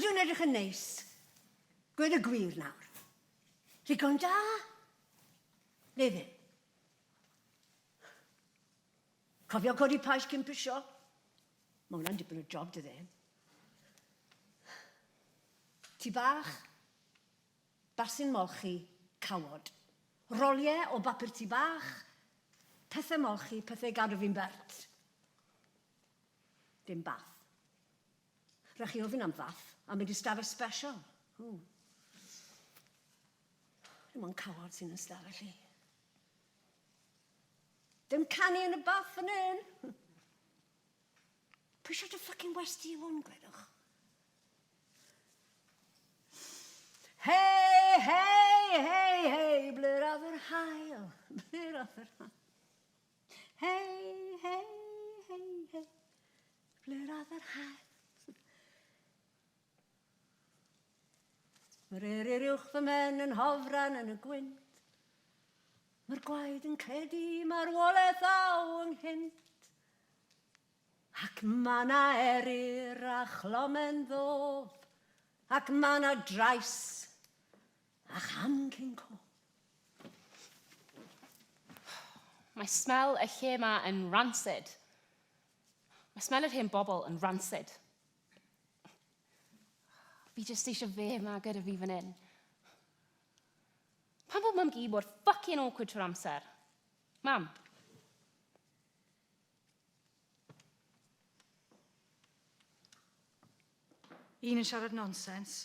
ydw'n edrych yn neis. Gweud y gwir nawr. Ddigon da? Neu ddim? Cofio codi pais cyn pisio? Mae hwnna'n dipyn o job, dy ddim. Ti bach, basyn molchi, cawod. Roliau o bapur ti bach, pethau molchi, pethau gadw fi'n bert. Dim bath. Rhaid chi ofyn am fath, a mynd i stafell special. Dim ond cawod sy'n yn stafell i. Dim canu yn y bath yn un. Pwy siarad y ffocin westi i hwn, gwedwch? Hei, hei, hei, hei, blur oedd yr hael, blur oedd yr hael. Hei, hei, hei, hei, blur oedd yr hael. Mae'r eiri'r uwch fy men yn hofran yn y gwynt. Mae'r gwaed yn cedi, mae'r woleth aw ynghynt. Ac ma' na eryr a chlomen ddof, ac ma' na drais a cham cyn co. Mae smell y lle yma yn rancid. Mae smell yr hen bobl yn rancid. Fi jyst eisiau fe yma gyda fi fan hyn. Pan bod mam gi bod fucking awkward trwy'r amser? Mam? Un yn siarad nonsens.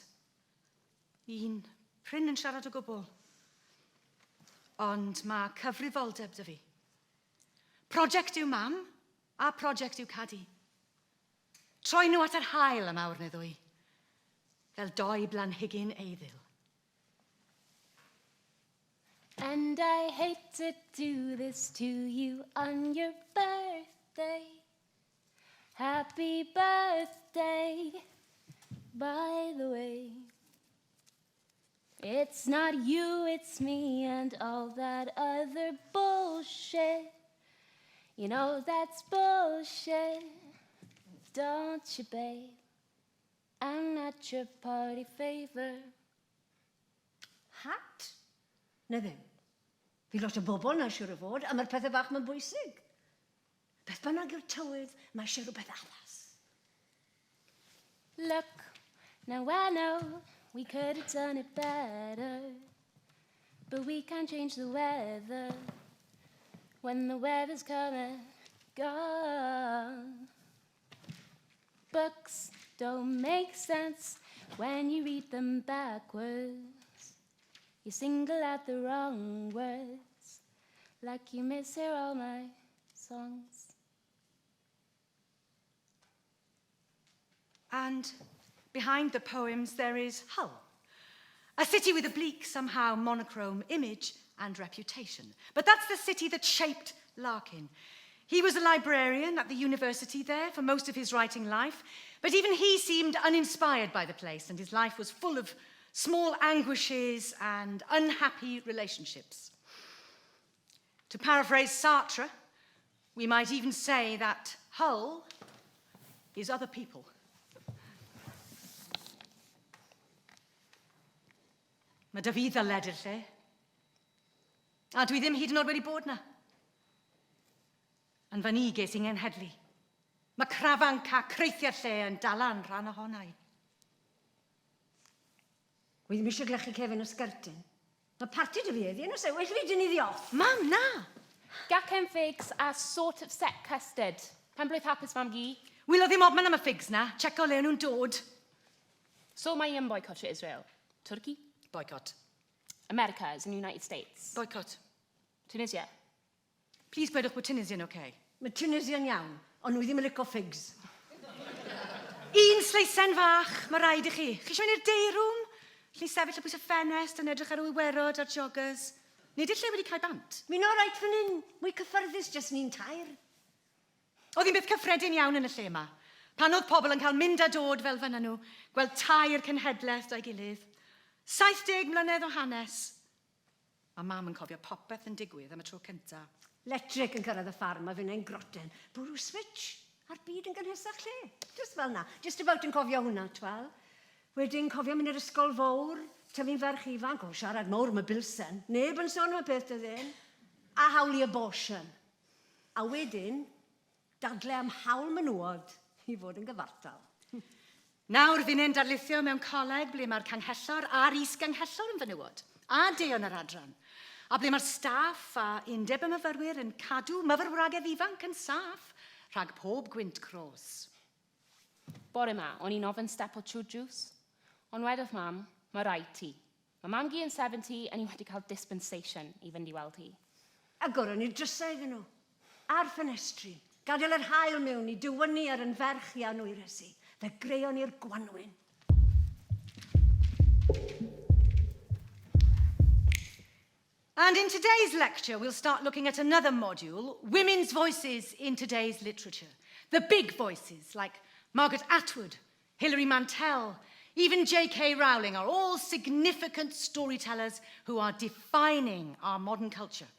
Un prin yn siarad o gwbl. Ond mae cyfrifoldeb dy fi. Prosiect yw mam, a prosiect yw cadi. Troi nhw at yr hael am awr neu ddwy. Fel doi blanhigyn eiddyl. And I hate to do this to you on your birthday. Happy birthday, by the way. It's not you, it's me and all that other bullshit. You know that's bullshit, don't you, babe? I'm not your party favor. Hat? Na ddim. Fi lot o bobl na siwr o fod, a mae'r pethau bach ma'n bwysig. Beth bynnag yw'r tywydd, mae eisiau rhywbeth addas. Look, now I know we could have done it better, but we can't change the weather when the weather's come and gone. Books don't make sense when you read them backwards. You single out the wrong words, like you mishear all my songs. And behind the poems there is Hull, a city with a bleak, somehow monochrome image and reputation. But that's the city that shaped Larkin. He was a librarian at the university there for most of his writing life, but even he seemed uninspired by the place, and his life was full of small anguishes and unhappy relationships. To paraphrase Sartre, we might even say that Hull is other people. Mae dy fi ddyled i'r lle. A dwi ddim hyd yn oed wedi bod na. Yn fan i ges i'n nghenhedlu. Mae crafanc a creithio'r lle yn dalan rhan ohonau. Wi ddim eisiau glechu Kevin o sgyrtyn. Mae parti dy fi eddi, os e, well fi dyn i ddioff. Mam, na! Gacen figs a sort of set custard. Pan blwydd hapus mam gi? Wylo ddim obman am y figs na. Check o le nhw'n dod. So mae yn boycott to Israel. Turkey? Boycott. America is in the United States. Boycott. Tunisia? Please gwedwch bod Tunisia'n okay. Mae Tunisia'n iawn, ond nhw ddim yn licio figs. Un sleisen fach, mae rhaid i chi. Chi eisiau mynd i'r day room? Lle sefyll o bwys y ffenest yn edrych ar y wywerod a'r joggers. Nid yw'r lle wedi cael bant. Mi'n orait fan hyn, mwy cyffyrddus jes ni'n tair. Oedd hi'n byth cyffredin iawn yn y lle yma. Pan oedd pobl yn cael mynd a dod fel fyna nhw, gweld tair cenhedlaeth da'i gilydd. 70 mlynedd o hanes. Mae mam yn cofio popeth yn digwydd am y tro cyntaf. Electric yn cyrraedd y ffarm a fy'n ein groten. Bwrw switch a'r byd yn gynhesach lle. Just fel na. Just about yn cofio hwnna, twel. Wedyn cofio mynd i'r ysgol fawr, tyfu'n ferch ifanc, o siarad mawr am y Betsan. Neb yn sôn am y peth ydyn. A hawl i abortion. A wedyn, dadle am hawl menywod i fod yn gyfartal. Nawr fi'n ein darlithio mewn coleg ble mae'r canghellor a'r is-ganghellor yn fenywod, a deion yr adran, a ble mae'r staff a undeb y myfyrwyr yn cadw myfyrwragedd ifanc yn saff rhag pob gwynt cros. Bore yma, o'n i'n ofyn step o trwy juice, ond wedodd mam, mae rhaid ti. Mae mam gi yn 70 a ni wedi cael dispensation i fynd i weld hi. A goron ni'r drysau iddyn nhw. Ar ffenestri. Gadael yr hael mewn i dywynu ar yn ferch i anwyrysu. Fe greion ni'r gwanwyn. And in today's lecture, we'll start looking at another module, women's voices in today's literature. The big voices, like Margaret Atwood, Hilary Mantel, even J.K. Rowling, are all significant storytellers who are defining our modern culture.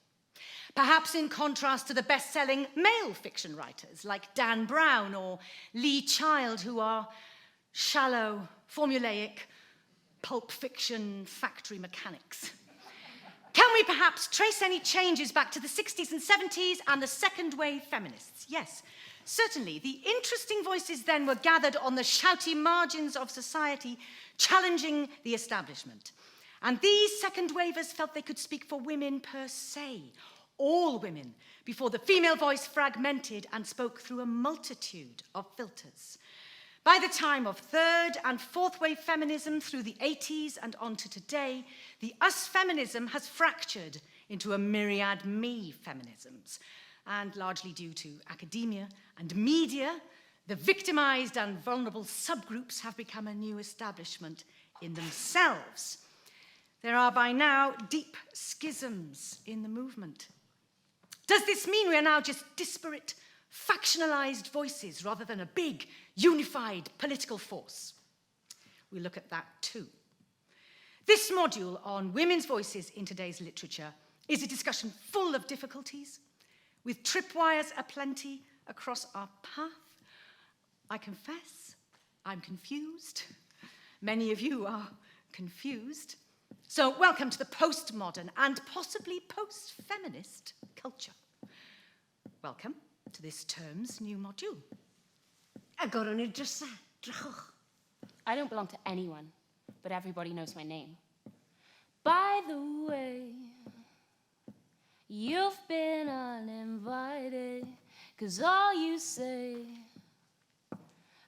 Perhaps in contrast to the best-selling male fiction writers like Dan Brown or Lee Child, who are shallow, formulaic, pulp fiction factory mechanics. Can we perhaps trace any changes back to the 60s and 70s and the second-wave feminists? Yes, certainly. The interesting voices then were gathered on the shouty margins of society, challenging the establishment. And these second-wavers felt they could speak for women per se, all women, before the female voice fragmented and spoke through a multitude of filters. By the time of third and fourth wave feminism through the 80s and on to today, the us feminism has fractured into a myriad me feminisms. And largely due to academia and media, the victimized and vulnerable subgroups have become a new establishment in themselves. There are by now deep schisms in the movement. Does this mean we are now just disparate, factionalized voices rather than a big, unified political force? We look at that too. This module on women's voices in today's literature is a discussion full of difficulties, with tripwires aplenty across our path. I confess, I'm confused. Many of you are confused. So welcome to the postmodern and possibly post-feminist culture. Welcome to this term's new module. A goron ni'r drysau. Drychwch. I don't belong to anyone, but everybody knows my name. By the way, you've been uninvited, 'cause all you say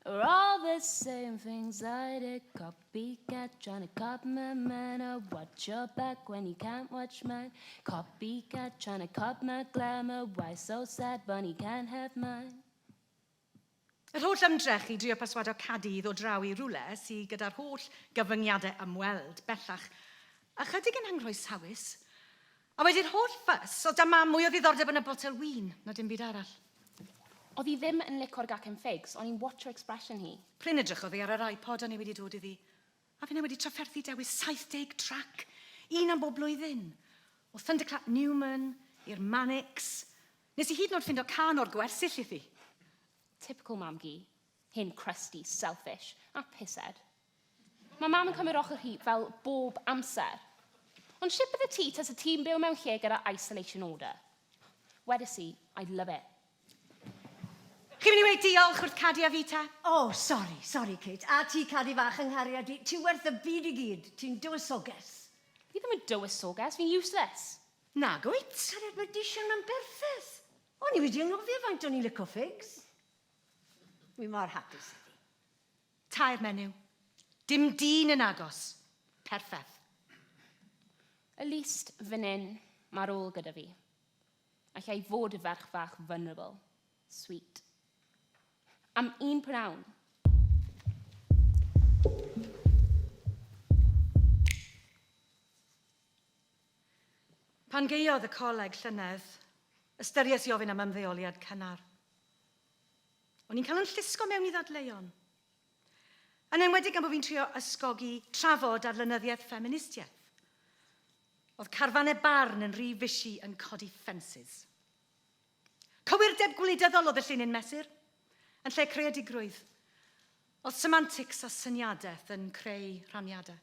are all the same things I did. Copycat, trying to copy my manner. Watch your back when you can't watch mine. Copycat, trying to copy my glamour. Why so sad, bunny can't have mine. Yr holl ymdrech i drio perswado Cadydd o draw i rwle sydd gyda'r holl gyfyngiadau ymweld bellach a chydig yn anghroesawus. A wedi'r holl ffys, o dyma mwy o ddiddordeb yn y botel win na dim byd arall. Oedd hi ddim yn licor gacen figs, ond i'n watch her expression hi. Pryn edrychodd hi ar yr iPod o'n i wedi dod iddi. A fi wedi trafferthu dewis 70 trac, un am bob blwyddyn. O Thunderclap Newman i'r Manics. Nes I hyd yn oed ffindo can o'r gwersyll iddi. Typical mam gi. Hyn crusty, selfish, a pissed. Mae mam yn cymryd ochr hi fel bob amser. Ond ship bydde ti tas y tîm byw mewn lle gyda isolation order? Wedys I, I'd love it. Chi'n mynd I weid diolch wrth Cadi a fi te? Oh, sorry, Kate. A ti Cadi fach yng nghariad I. Ti werth y byd I gyd. Ti'n dywysoges. Fi ddim yn dywysoges, fi'n useless. Na, gwyt. Cariad mae dision yn berffeth. O'n I wedi anghofio faint o'n I licio figs. Wi mor hapus ydi. Tair menyw. Dim dyn yn agos. Perffaith. At least fan hyn, mae'r ôl gyda fi. Allai fod y ferch fach vulnerable. Sweet. Am un prynawn. Pan geiodd y coleg llynedd, ystyriais I ofyn am ymddeoliad cynnar. O'n i'n cael yn llusgo mewn I ddadleuon. Yn enwedig am bod fi'n trio ysgogi trafod ar lenyddiaeth ffeministiaeth. Oedd carfannau barn yn rhy fysi yn codi ffensys. Cywirdeb gwleidyddol oedd y llun yn mesur, yn lle creadigrwydd. Oedd semantics a syniadaeth yn creu rhaniadau.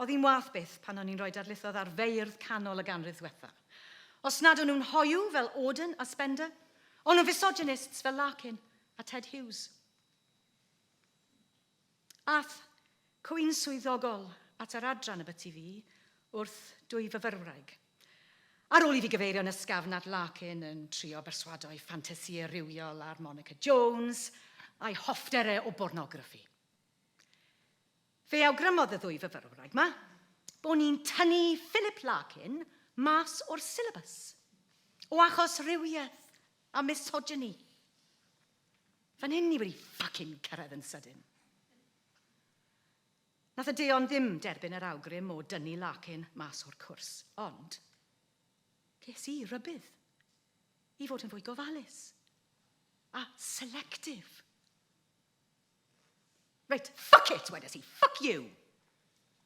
Oedd hi'n wath byth pan o'n i'n rhoi darlithoedd ar feirdd canol y ganrif ddiwethaf. Os nad o'n nhw'n hoiw fel Auden a Spender, o'n nhw'n misogynists fel Larkin a Ted Hughes. Ath cwyn swyddogol at yr adran y byty fi wrth dwy fyfyrwraig. Ar ôl I fi gyfeirio yn ysgafn at Larkin yn trio berswado I ffantasïau rywiol ar Monica Jones a'i hoffterau o bornograffi. Fe awgrymodd y ddwy fyfyrwraig ma bod ni'n tynnu Philip Larkin mas o'r syllabus o achos rywiaeth a misogyny. Fan hyn ni wedi ffacin cyrraedd yn sydyn. Nath y deon ddim derbyn yr awgrym o dynnu Larkin mas o'r cwrs, ond ces I rybydd I fod yn fwy gofalus a selectif. Right, fuck it, wedes I, fuck you.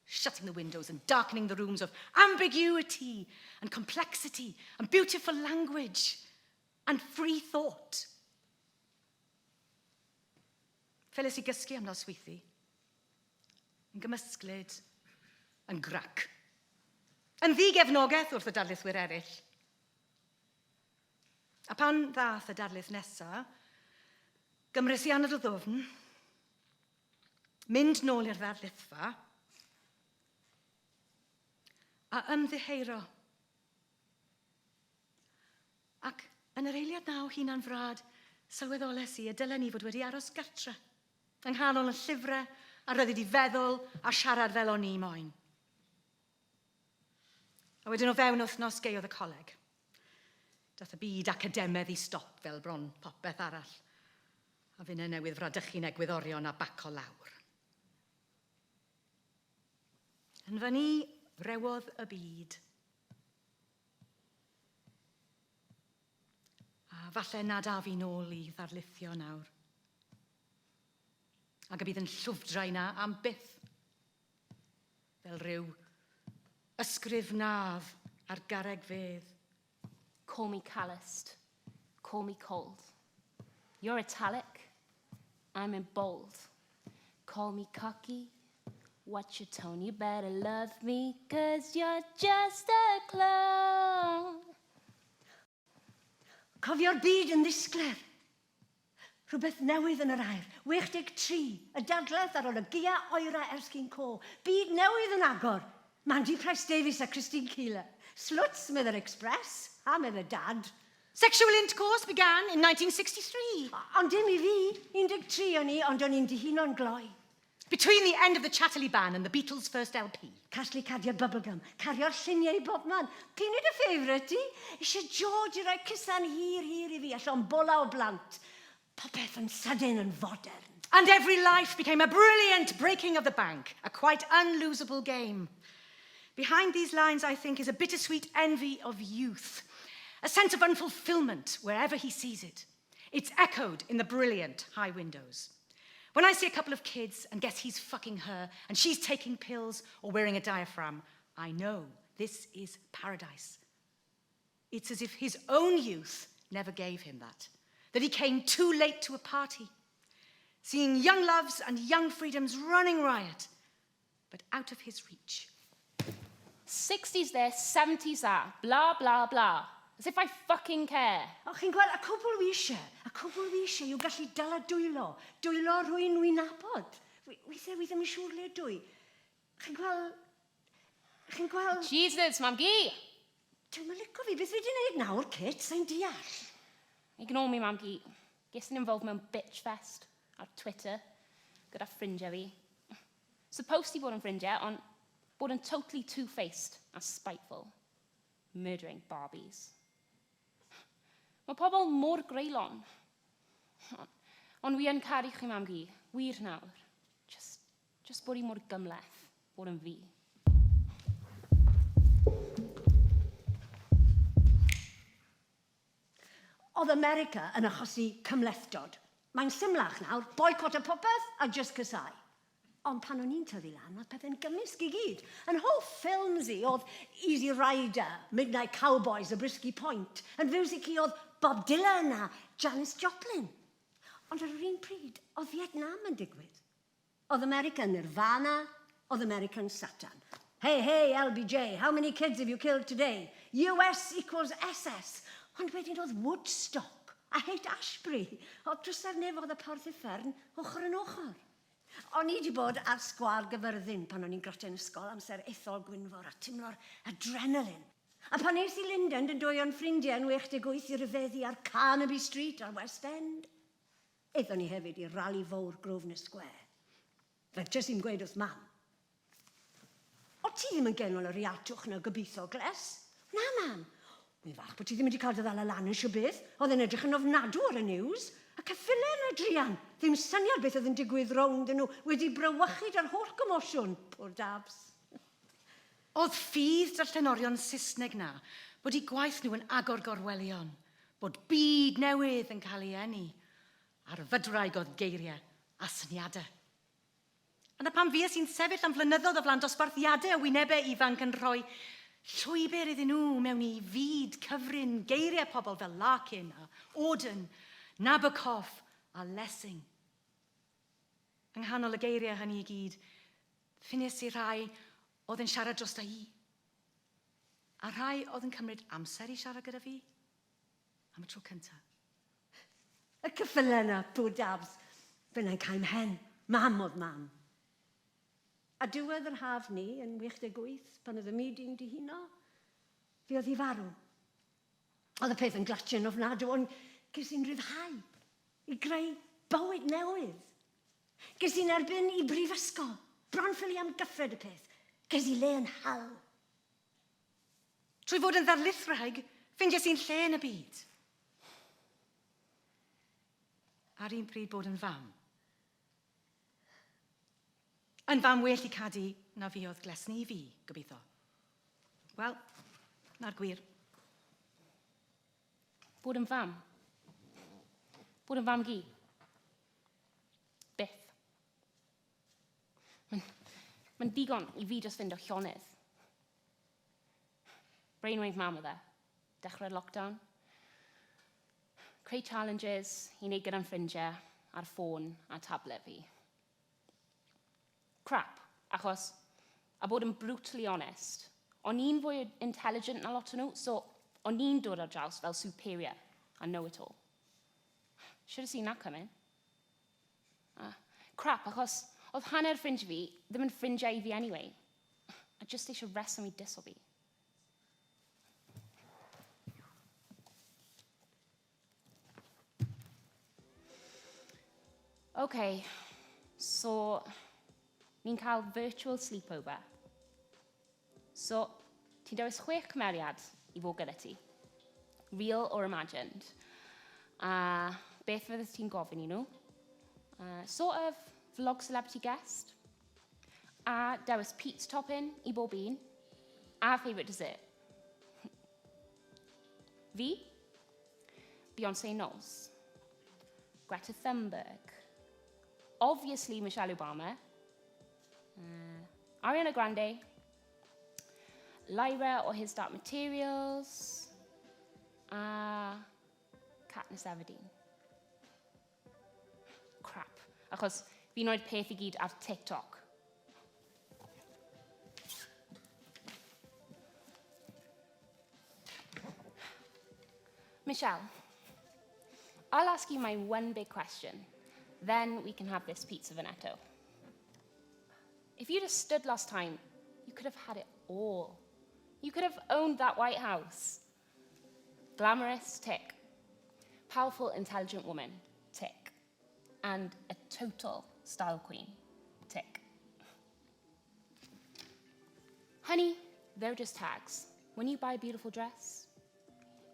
Shutting the windows and darkening the rooms of ambiguity and complexity and beautiful language and free thought. Phyllis I gysgu am nosweithi, yn gymysglyd, yn grac. Yn ddigefnogaeth wrth y darlithwyr eraill. A pan ddath y darlith nesaf, gymrys I anad o ddofn, mynd nôl i'r ddarlithfa, a ymddiheiro. Ac yn yr eiliad naw hunan frad, sylweddoles I y dylen ni fod wedi aros gartre, yng nghanol y llyfrau a rydyd I feddwl a siarad fel o'n I moyn. A wedyn o fewn wythnos geodd y coleg. Dath y byd academedd I stop fel bron popeth arall, a fyna newydd fradychu'n egwyddorion a bac o lawr. Yn fyny frewodd y byd. A falle nad a fi nôl I ddarlithio nawr. Ac y bydd yn llwfdrau na am byth. Fel rhyw ysgrifnaf ar garreg fedd. Call me calloused. Call me cold. You're italic. I'm in bold. Call me cocky. Watch your tone, you better love me, 'cause you're just a clown. Cofio'r byd yn ddisgler. Rhywbeth newydd yn yr air. 63, y dadleth ar ôl y Gyda Eira ers cyn co. Byd newydd yn agor. Mandy Price Davies a Christine Keeler. Sluts, med yr Express, a med y dad. Sexual intercourse began in 1963. Ond dim I fi, 13 o'n I, ond o'n i'n dihuno'n gloi. Between the end of the Chatterley ban and the Beatles' first LP. Casglu cadiau bubblegum, cario'r lluniau bobman. Pyn yd y ffeifrit ti? Eisiau George I roi cysan hir I fi, allan bola o blant. Popeth yn sydyn yn fodern. And every life became a brilliant breaking of the bank, a quite unlosable game. Behind these lines, I think, is a bittersweet envy of youth, a sense of unfulfillment wherever he sees it. It's echoed in the brilliant high windows. When I see a couple of kids and guess he's fucking her and she's taking pills or wearing a diaphragm, I know this is paradise. It's as if his own youth never gave him that he came too late to a party, seeing young loves and young freedoms running riot, but out of his reach. 60s there, 70s there, blah, blah, blah. As if I fucking care. O, chi'n gweld, y cwbl fi eisiau yw gallu dala dwylo. Dwylo rwy'n wy'n nabod. Weithiau wi ddim yn siŵr le dwy. Chi'n gweld... Jesus, mam gi. Dwi'n mylico fi, beth fi wedi gwneud nawr, Kit, sa'n deall. Ignore me, mam gi. Ges yn involved mewn bitch fest ar Twitter gyda ffrindiau fi. Supposed I bod yn ffrindiau, ond bod yn totally two-faced a spiteful. Murdering Barbies. Mae pobl mor greulon. Ond wi yn caru chi, mam gi. Wir nawr. Just bod I mor gymleth. Bod yn fi. Oedd America yn achosi cymlethdod. Mae'n symlach nawr, boicot y popeth a just cysau. Ond pan o'n i'n tyfu lan, oedd pethau'n gymysg I gyd. Yn hoff ffilms I oedd Easy Rider, Midnight Cowboys, A Brisky Point. Yn fiwsig I oedd Bob Dylan a Janis Joplin. Ond ar yr un pryd, oedd Vietnam yn digwydd. Oedd American Nirvana, oedd American Satan. Hey, LBJ, how many kids have you killed today? US equals SS. Ond wedyn oedd Woodstock a Haight Ashbury. Oedd drysau'r nef oedd y porth uffern ochr yn ochr. O'n i wedi bod ar sgwar gyfyrddin pan o'n i'n groten ysgol amser ethol Gwynfor a timlo'r adrenalin. A pan eith i Linden yn dwy o'n ffrindiau yn 68 i ryfeddu ar Carnaby Street ar West End. Eithon ni hefyd i rali fawr Grosvenor Square. Fe jyst i'n gweud wrth mam. O ti ddim yn genol yr iatwch na gobeithio, Gles? Na, mam. Mi'n fach bod ti ddim wedi cael dy ddala lan yn siwbydd. Oedd yn edrych yn ofnadw ar y news. A cyffilau yn y drian. Ddim syniad beth oedd yn digwydd rownd yn nhw wedi brywychyd ar holl gomosiwn. Poor dabs. Oedd ffydd darllenorion Saesneg na bod eu gwaith nhw yn agor gorwelion. Bod byd newydd yn cael ei eni. A'r fydraig oedd geiriau a syniadau. Yna pam fi sy'n sefyll am flynyddoedd o flan dosbarthiadau a wynebau ifanc yn rhoi llwybr iddyn nhw mewn i fyd cyfrin geiriau pobl fel Larkin a Auden, Nabokov a Lessing. Yng nghanol y geiriau hynny i gyd, ffinis i rai oedd yn siarad drosta i. A rhai oedd yn cymryd amser i siarad gyda fi am y tro cyntaf. Y cyffilau yna, poor dabs. Fyna'n cael mhen. Mam oedd mam. A diwedd yr haf ni yn 68, pan oedd y meeting di huno, fi oedd hi farw. Oedd y peth yn glatio'n ofnadw, ond ges i'n rhyddhau i greu bywyd newydd. Ges i'n erbyn i brifysgol, bron ffili am gyffred y peth. Ges i le yn hal. Trwy fod yn ddarlithreg, ffindies i'n lle yn y byd. Ar un pryd bod yn fam. Yn fam well i cadu na fi oedd glesni i fi, gobeithio. Wel, na'r gwir. Bod yn fam? Bod yn fam gi? Byth. Mae'n digon i fi just fynd o llonydd. Brainwave mam o dde. Dechrau'r lockdown. Creu challenges i wneud gyda'n ffrindiau ar ffôn a tablet fi. Crap, achos, a bod yn brutally honest, o'n i'n fwy intelligent na lot o nhw, so o'n i'n dod ar draws fel superior a know-it-all. Should have seen that coming. Crap, achos oedd hanner ffrindiau fi ddim yn ffrindiau i fi anyway. A just eisiau reswm i diso fi. Okay, so ni'n cael virtual sleepover. So, ti'n dewis 6 cymeriad i fod gyda ti. Real or imagined. Beth fyddet ti'n gofyn i nhw? Sort of vlog celebrity guest. A dewis pizza topping i bob un. A favourite dessert. Fi? Beyoncé Knowles. Greta Thunberg. Obviously Michelle Obama. Ariana Grande. Lyra or His Dark Materials. Katniss Everdeen. Crap. Achos fi'n rhoi'r peth i gyd ar TikTok. Michelle, I'll ask you my one big question. Then we can have this pizza Veneto. If you'd have stood last time, you could have had it all. You could have owned that White House. Glamorous, tick. Powerful, intelligent woman, tick. And a total style queen, tick. Honey, they're just tags. When you buy a beautiful dress,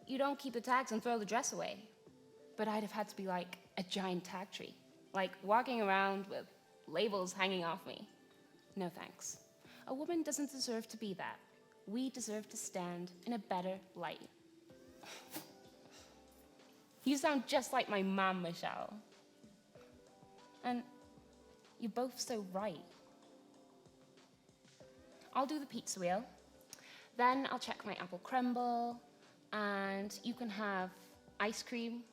you don't keep the tags and throw the dress away. But I'd have had to be like a giant tag tree. Like walking around with labels hanging off me. No thanks. A woman doesn't deserve to be that. We deserve to stand in a better light. You sound just like my mom, Michelle. And you're both so right. I'll do the pizza wheel. Then I'll check my apple crumble. And you can have ice cream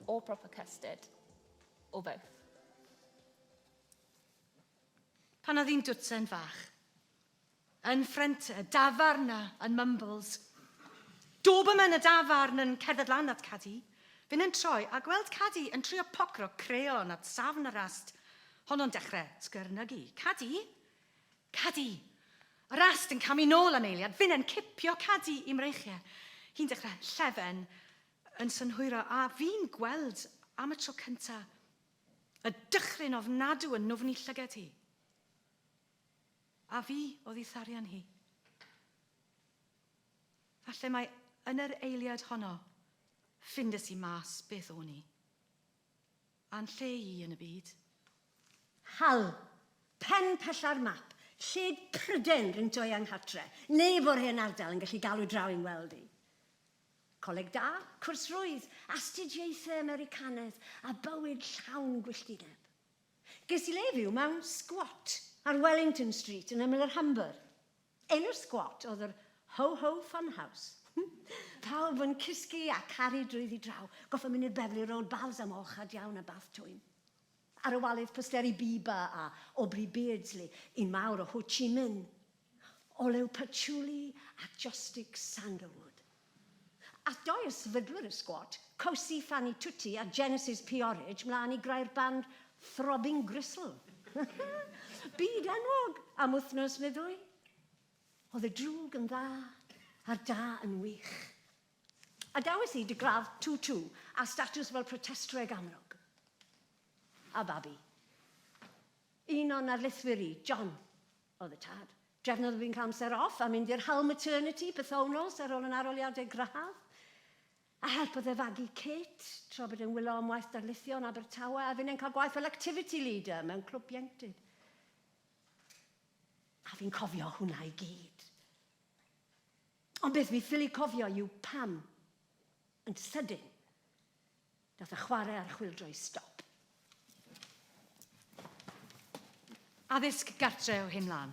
or proper custard. o both. Pan oedd hi'n dwtsen fach, yn ffrent y dafarn yn mumbles, Doberman y dafarn yn cerdded lan at Caddy, fy'n yn troi a gweld Caddy yn trio pocro creon at safn y rast. Honno'n dechrau sgyrnygu. Caddy? Caddy! Y rast yn camu nôl am eiliad, fy'n yn cipio Caddy i'm reichiau. Hi'n dechrau llefen yn synhwyro, a fi'n gweld am y tro cynta y dychryn ofnadw yn nofni llygad hi. A fi oedd ei tharian hi. Falle mai yn yr eiliad honno, ffindus i mas beth o'n i. A'n lle i yn y byd. Hal, pen pella'r map, lled Prydain rynt o'i anghatre, neu bo'r hen ardal yn gallu galw draw i'n weld i. Coleg da, cwrs rwydd, astudiaethau Americanaidd a bywyd llawn gwylltideb. Ges i lefiw mewn squat ar Wellington Street yn ymyl yr Humber. Enw'r squat oedd yr Ho-Ho Funhouse. Pawb yn cysgu a caru drwyddi draw, goffa mynd i'r Beverly Road Bals am ochad iawn a bath twym. Ar y walydd posteri Biba a Aubrey Beardsley, un mawr o Ho Chi Minh, olew patchouli a jostic sandalwood. A doi o sefydlwyr y sgwat, Cosi Fanny Tutti a Genesis Peorage mlaen i grau'r band Throbbing Gristle. Byd enwog am wythnos neu ddwy. Oedd y drwg yn dda a'r da yn wych. A dawys i dy gradd 2-2 a statws fel protestwyr amrog. A babi. Un o'n arlithwyr i, John, oedd y tad. Drefnodd fi'n cael amser off a mynd i'r Hull Maternity pythownos ar ôl yn aroliadau gradd. A helpodd e fagu Kate, tra bod yn wylo am waith darlithio yn Abertawe, a fi'n cael gwaith fel activity leader mewn clwb ieuenctid. A fi'n cofio hwnna i gyd. Ond beth fi ffili cofio yw pam, yn sydyn, dath y chwarae ar chwildroi stop. Addysg gartre o hyn mlaen.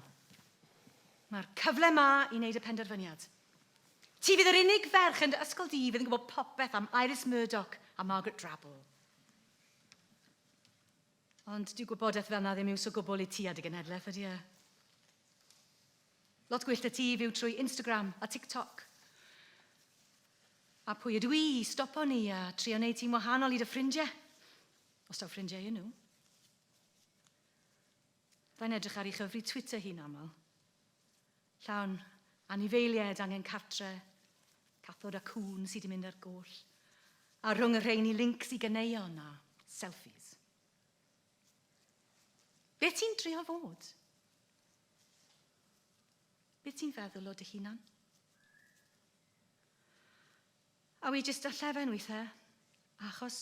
Mae'r cyfle ma i wneud y penderfyniad. Ti fydd yr unig ferch yn dy ysgol di fydd yn gwybod popeth am Iris Murdoch a Margaret Drabble. Ond dyw gwybodaeth fel yna ddim yw so gwbl i ti a dy genedlaeth ydy e. Lot gwyllt y ti fyw trwy Instagram a TikTok. A pwy ydw i stopo ni a trio wneud ti'n wahanol i dy ffrindiau? Os taw ffrindiau yw nhw. Rhaid edrych ar ei chyfri Twitter hi'n aml. Llawn anifeiliaid angen cartre, cathod a cwn sydd wedi mynd ar goll, a rhwng y rheini links i ganeuon a selfies. Be ti'n trio fod? Be ti'n feddwl o dy hunan? A wi jyst a llefen weithiau, achos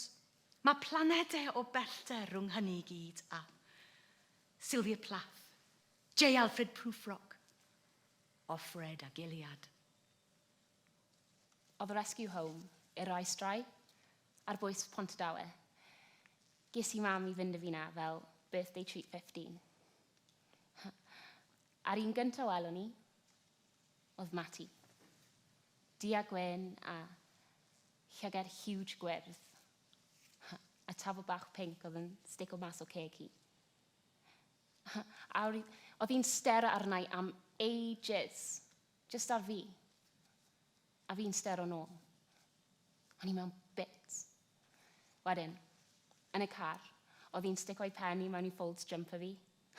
mae planedau o bellter rhwng hynny i gyd a Sylvia Plath, J. Alfred Prufrock, Offred a Gilead. Oedd y rescue home i'r rai strai ar bwys Pontardawe. Ges i mam i fynd â fi na fel birthday treat 15. Ar un gyntaf welwn ni, oedd Matty. Di a gwyn a llygad huge gwyrdd. A tafel bach pink oedd yn stico mas o ceg hi. A oedd hi'n stero arnau am ages, just ar fi. A fi'n stero nôl. O'n i mewn bits. Wedyn, yn y car, oedd hi'n stico ei pen i mewn i folds jumper fi.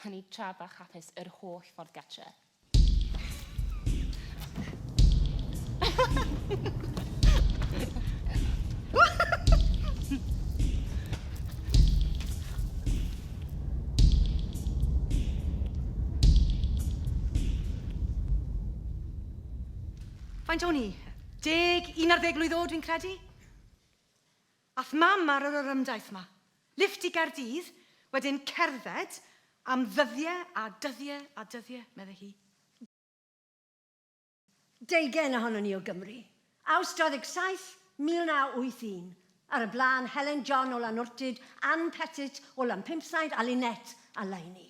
O'n i tra bach hapus yr holl ffordd gatre. Faint o'n i? 11 mlwydd oed fi'n credu? Ath mam ar yr ymdaith ma. Lift i Gaerdydd, wedyn cerdded am ddyddiau a dyddiau a dyddiau, medde hi. 20 ohonon ni o Gymru. Awst 27, 1981. Ar y blaen, Helen John o Lanwrtyd, Ann Pettit o Lanpymsaid a Lynette a Laini.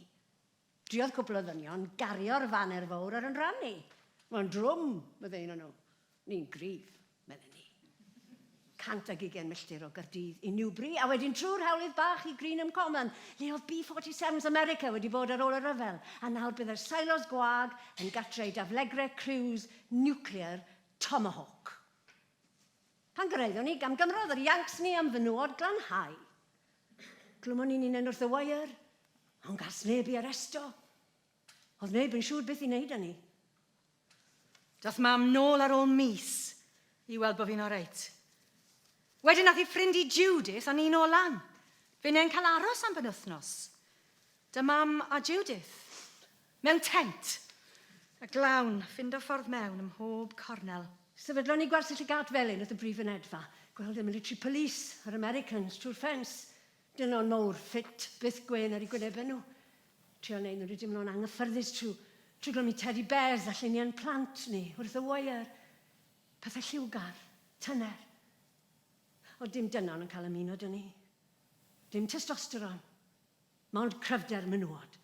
Driodd cwbl o ddynion, gario'r faner fawr ar yn rannu. Mae'n drwm, medde un o'n nhw. Ni'n grif, medde ni. 120 milltir o Gaerdydd i Newbury, a wedyn trwy'r hewlydd bach i Greenham Common, le oedd B-47s America wedi bod ar ôl y ryfel, a nawr bydd yr silos gwag yn gartre i daflegrau cruise nuclear Tomahawk. Pan gyrraeddon ni, gam gymrodd yr Yanks ni am fenywod glanhau. Glwmon ni'n un wrth y wair, ond gas neb i aresto. Oedd neb yn siŵr beth i wneud â ni. Doth mam nôl ar ôl mis i weld bod fi'n oreit. Wedyn nath i ffrind i Judith a ni'n ôl lan. Fe'n e'n cael aros am benwthnos. Dy mam a Judith. Mewn tent. A glawn, ffindo ffordd mewn ym mhob cornel. Sefydlon ni gwersyll y gat felyn wrth y brif fynedfa. Gweld y military police a'r Americans trwy'r ffens. Dynon mawr, ffit, byth gwen ar ei gwynebau nhw. Trio neud nhw wedi dimlo'n anghyfforddus trwy glymu teddy bears a lluniau'n plant ni wrth y wair. Pethau lliwgar, tyner. O dim dynon yn cael ymuno dyn ni. Dim testosteron. Mond cryfder menywod.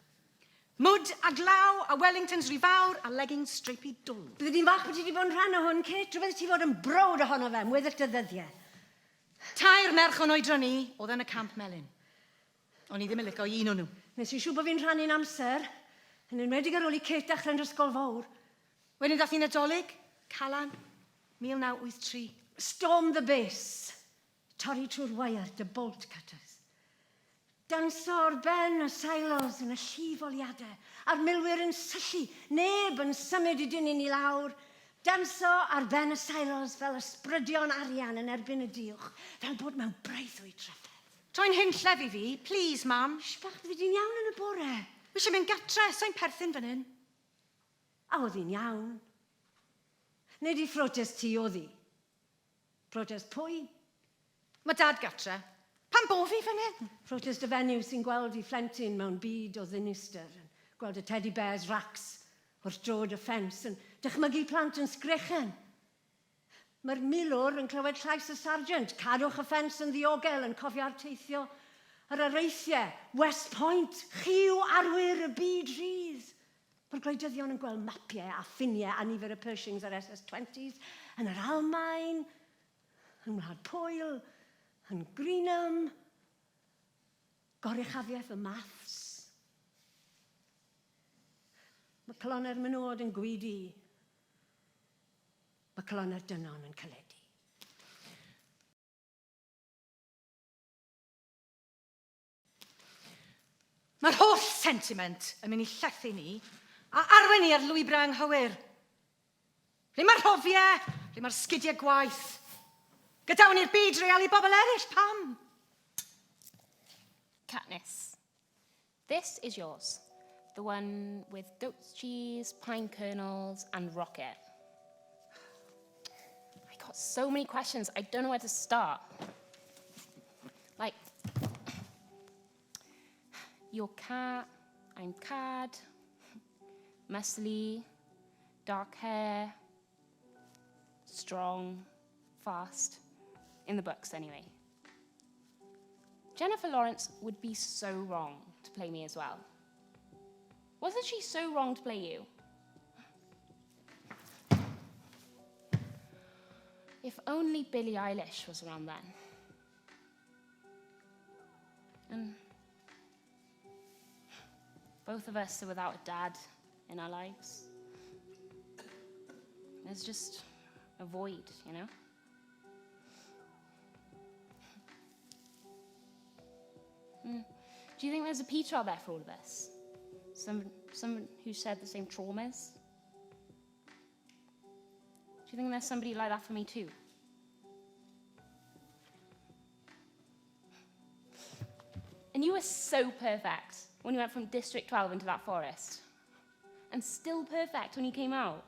Mwd a glaw a Wellingtons rhy fawr a leggings streipy dwl. Bydde di'n fach bod ti wedi bod yn rhan o hwn, Kate? Rwy'n ti fod yn brod ohono fe, mwyddo'r dy ddyddiau. Tair merch o'n oedran ni oedd yn y camp melyn. O'n i ddim yn licio un o'n nhw. Nes i siŵr bod fi'n rhannu'n amser, yn enwedig ar ôl i Kate dechrau'n ysgol fawr. Wedyn dath i'n nadolig, Calan, 1983. Storm the base. Torri trwy'r wair, dy bolt cutters. Danso o'r ben y silos yn y llifoliadau, a'r milwyr yn syllu, neb yn symud i dynnu ni lawr. Danso ar ben y silos fel ysbrydion arian yn erbyn y diwch, fel bod mewn breuddwyd treffedd. Troi'n hyn llef i fi, please, mam. Bach, fyddi di'n iawn yn y bore. Wisio mynd gatre, so'n perthyn fan hyn. A oedd hi'n iawn. Nid i ffrotest ti oedd hi. Protest pwy? Mae dad gatre. Pan bo fi fan hyn? Protest y fenyw sy'n gweld i phlentyn mewn byd o ddinister. Gweld y teddy bears racks wrth drod y ffens yn dychmygu plant yn sgrechen. Mae'r milwr yn clywed llais y sargent. Cadwch y ffens yn ddiogel yn cofio'r teithio. Yr areithiau, West Point, chiw arwyr y byd rhydd. Mae'r gwleidyddion yn gweld mapiau a ffiniau a nifer y Pershings a'r SS-20s yn yr Almaen, yn Wlad Pwyl, yn Greenham, goruchafiaeth y maths. Mae coloner menywod yn gwydi. Mae coloner dynon yn caledu. Mae'r holl sentiment yn mynd i llethu ni a arwen ni ar lwybrau anghywir. Lle mae'r rhofiau, lle mae'r sgidiau gwaith. Gadawn ni'r byd real i bobl eraill, pam? Katniss, this is yours. The one with goat's cheese, pine kernels, and rocket. I got so many questions, I don't know where to start. Like, you're cat, I'm cad, muscly, dark hair, strong, fast. In the books, anyway. Jennifer Lawrence would be so wrong to play me as well. Wasn't she so wrong to play you? If only Billie Eilish was around then. And both of us are without a dad in our lives. There's just a void, you know? Do you think there's a Peter out there for all of us? Someone who shared the same traumas? Do you think there's somebody like that for me too? And you were so perfect when you went from District 12 into that forest. And still perfect when you came out.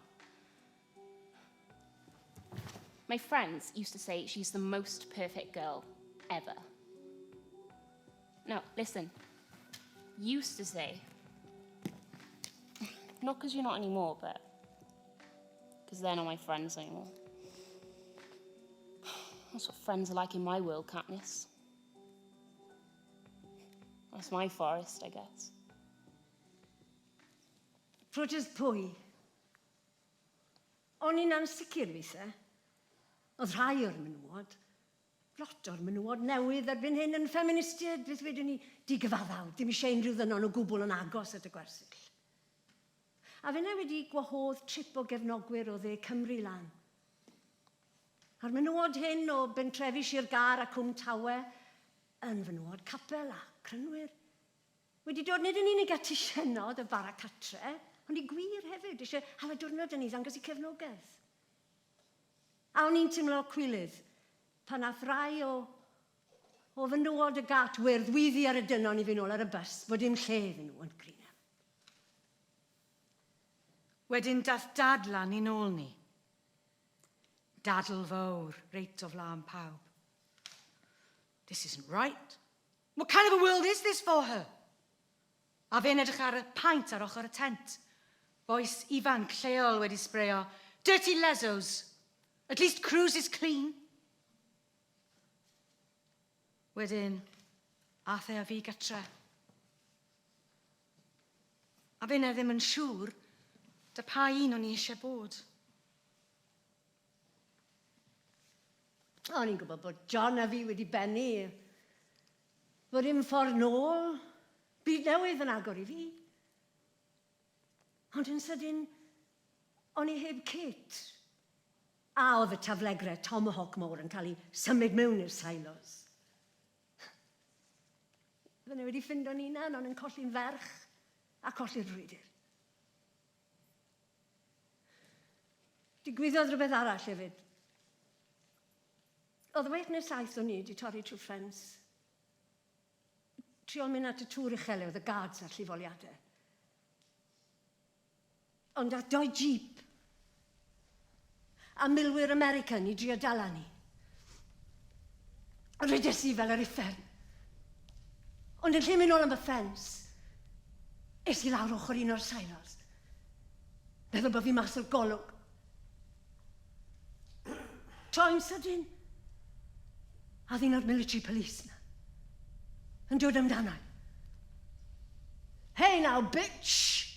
My friends used to say she's the most perfect girl ever. No, listen. Used to say. Not because you're not anymore, but because they're not my friends anymore. That's what friends are like in my world, Katniss. That's my forest, I guess. Protest pwy? O'n i'n ansicr weithiau. Oedd rhai o'r menywod. lot o'r menywod newydd erbyn hyn yn ffeministiad, beth wedyn ni, digyfaddawd, ddim eisiau unrhyw ddynon o gwbl yn agos at y gwersyll. A fe wedi gwahodd trip o gefnogwyr o dde Cymru lan. A'r menywod hyn o bentrefi Sir Gar a Cwm Tawe yn fenywod capel a crynwyr. Wedi dod nid yn unig at isienod y bara catre, ond i gwir hefyd, eisiau hala diwrnod yn ei ddangos i cefnogaeth. A o'n i'n teimlo cwilydd pan nath rai o fenywod y gat werddwyddi ar y dynon i fi nôl ar y bus, bod dim lle iddyn nhw yn Greenham. Wedyn dath dad lan i nôl ni. Dadl fawr, reit o flaen pawb. This isn't right. What kind of a world is this for her? A fe'n edrych ar y paint ar ochr y tent. Boes ifanc lleol wedi sbreio. Dirty lesos. At least cruise is clean. Wedyn, ath e a fi gatre. A fe'n ddim yn siŵr dy pa un o'n i eisiau bod. O'n i'n gwybod bod John a fi wedi bennu. Bod dim ffordd nôl, byd newydd yn agor i fi. Ond yn sydyn, o'n i heb Kate. A oedd y taflegrau tomahawk mawr yn cael ei symud mewn i'r silos. Fydden wedi ffindo'n unan, ond yn colli'n ferch a colli'r frwydr. Digwyddodd rhywbeth arall hefyd. Oedd y 8 o'n i wedi torri trwy ffens. Triol mynd at y tŵr uchel oedd y guards a'r llifoliadau. Ond dath 2 jeep a milwyr American i drio dala ni. Rydys i fel yr uffern. Ond yn lle mynd nôl am y ffens, es i lawr ochr un o'r silos. Meddwl bod fi mas o'r golwg. Troi'n sydyn, a ddyn o'r military police na. Yn dod amdana. Hey now, bitch!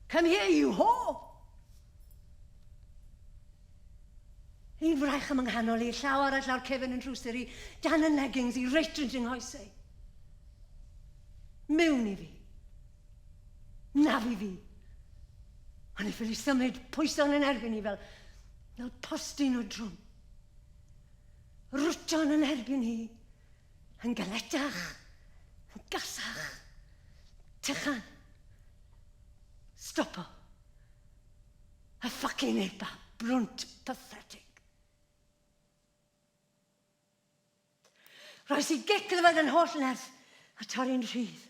Come here, you whore! Un fraich am ynghanol i, llaw arall lawr cefn yn trwster i, dan yn leggings i reit yn nghoesau. Mewn i fi. Nafi fi. Ond eithaf i symud pwyson yn erbyn i fel postyn o drwm. Rwton yn erbyn hi, yn galetach, yn gasach, tychan. Stopo. A fucking eba, brunt, pathetic. Roes i gic ddyfod yn holl nerth a torri'n rhydd.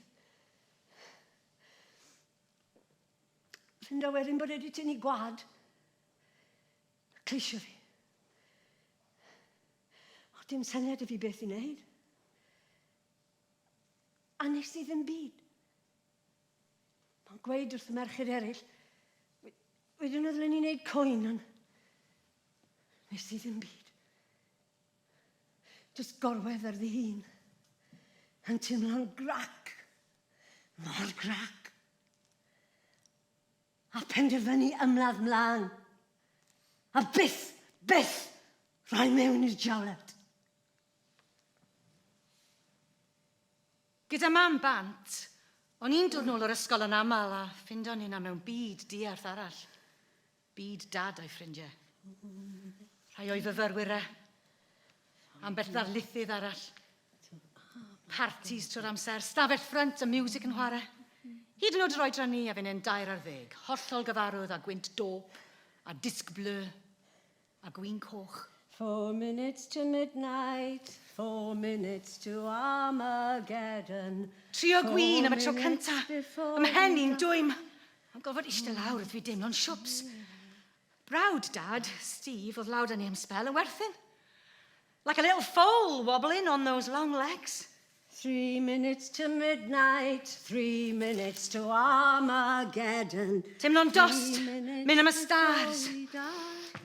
Ffindo wedyn bod wedi tynnu gwad. Clisio fi. O, dim syniad i fi beth i wneud. A nes i ddim byd. Mae'n gweud wrth y merched eraill, wedyn oedd ni'n gwneud coen, ond nes i ddim byd. Just gorwedd ar ddyn, yn teimlo'n grac, mor grac. A penderfynu ymladd mlaen, a byth, rhoi mewn i'r jawlet. Gyda mam bant, o'n i'n dod nôl o'r ysgol yn aml a ffindon ni'n mewn byd diarth arall. Byd dad o'i ffrindiau. Rhai o'i fyfyrwyrau. Ambell ddarlithydd arall. Partis trwy'r amser, stafell ffrynt y music yn chwarae. Hyd yn oed yr oedran ni a fy'n 12, hollol gyfarwydd a gwynt dop, a disc bleu, a gwyn coch. 4 minutes to midnight, 4 minutes to Armageddon. Trio gwyn am y tro cynta, ym mhen i'n dwym. Am gofod eistedd lawr wrth fi deimlo'n siwps. Brawd dad, Steve, oedd lawr â ni am spel yn werthyn. Like a little foal wobbling on those long legs. 3 minutes to midnight, 3 minutes to Armageddon. Teimlo'n dost, mynd am y stars.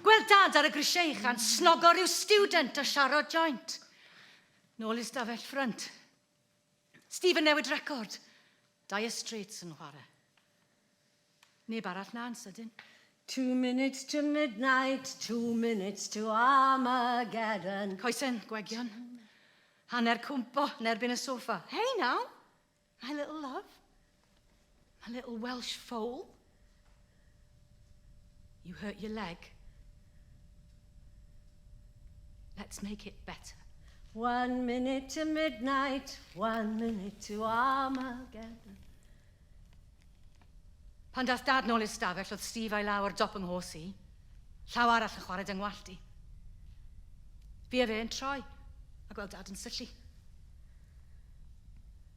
Gweld dad ar y grisiau chan snogo rhyw student a siarad joint. Nôl i'r stafell ffrynt. Steve yn newid record. Dire Straits yn chwarae. Neb arall na'n sydyn. 2 minutes to midnight, 2 minutes to Armageddon. Coesen, gwegion. Hanner cwmpo, nerbyn y soffa. Hey now, my little love. My little Welsh foal. You hurt your leg. Let's make it better. 1 minute to midnight, 1 minute to Armageddon. Pan dath dad nôl i'r stafell, oedd Steve a'i law ar dop yng nghos i. Llaw arall yn chwarae dyngwallt i. Fi a fe yn troi, a gweld dad yn syllu.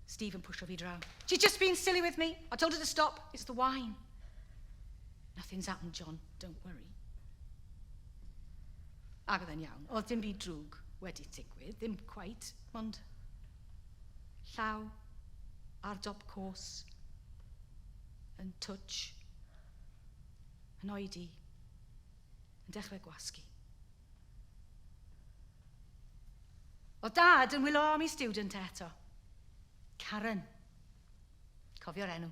Steve yn pwysio fi draw. She's just been silly with me. I told her to stop. It's the wine. Nothing's happened, John. Don't worry. Ag oedd e'n iawn. Oedd dim byd drwg wedi digwydd. Ddim quite, ond llaw ar dop cwrs. Yn twtch, yn oedi, yn dechrau gwasgu. O dad yn wylo army student eto. Karen. Cofio'r enw.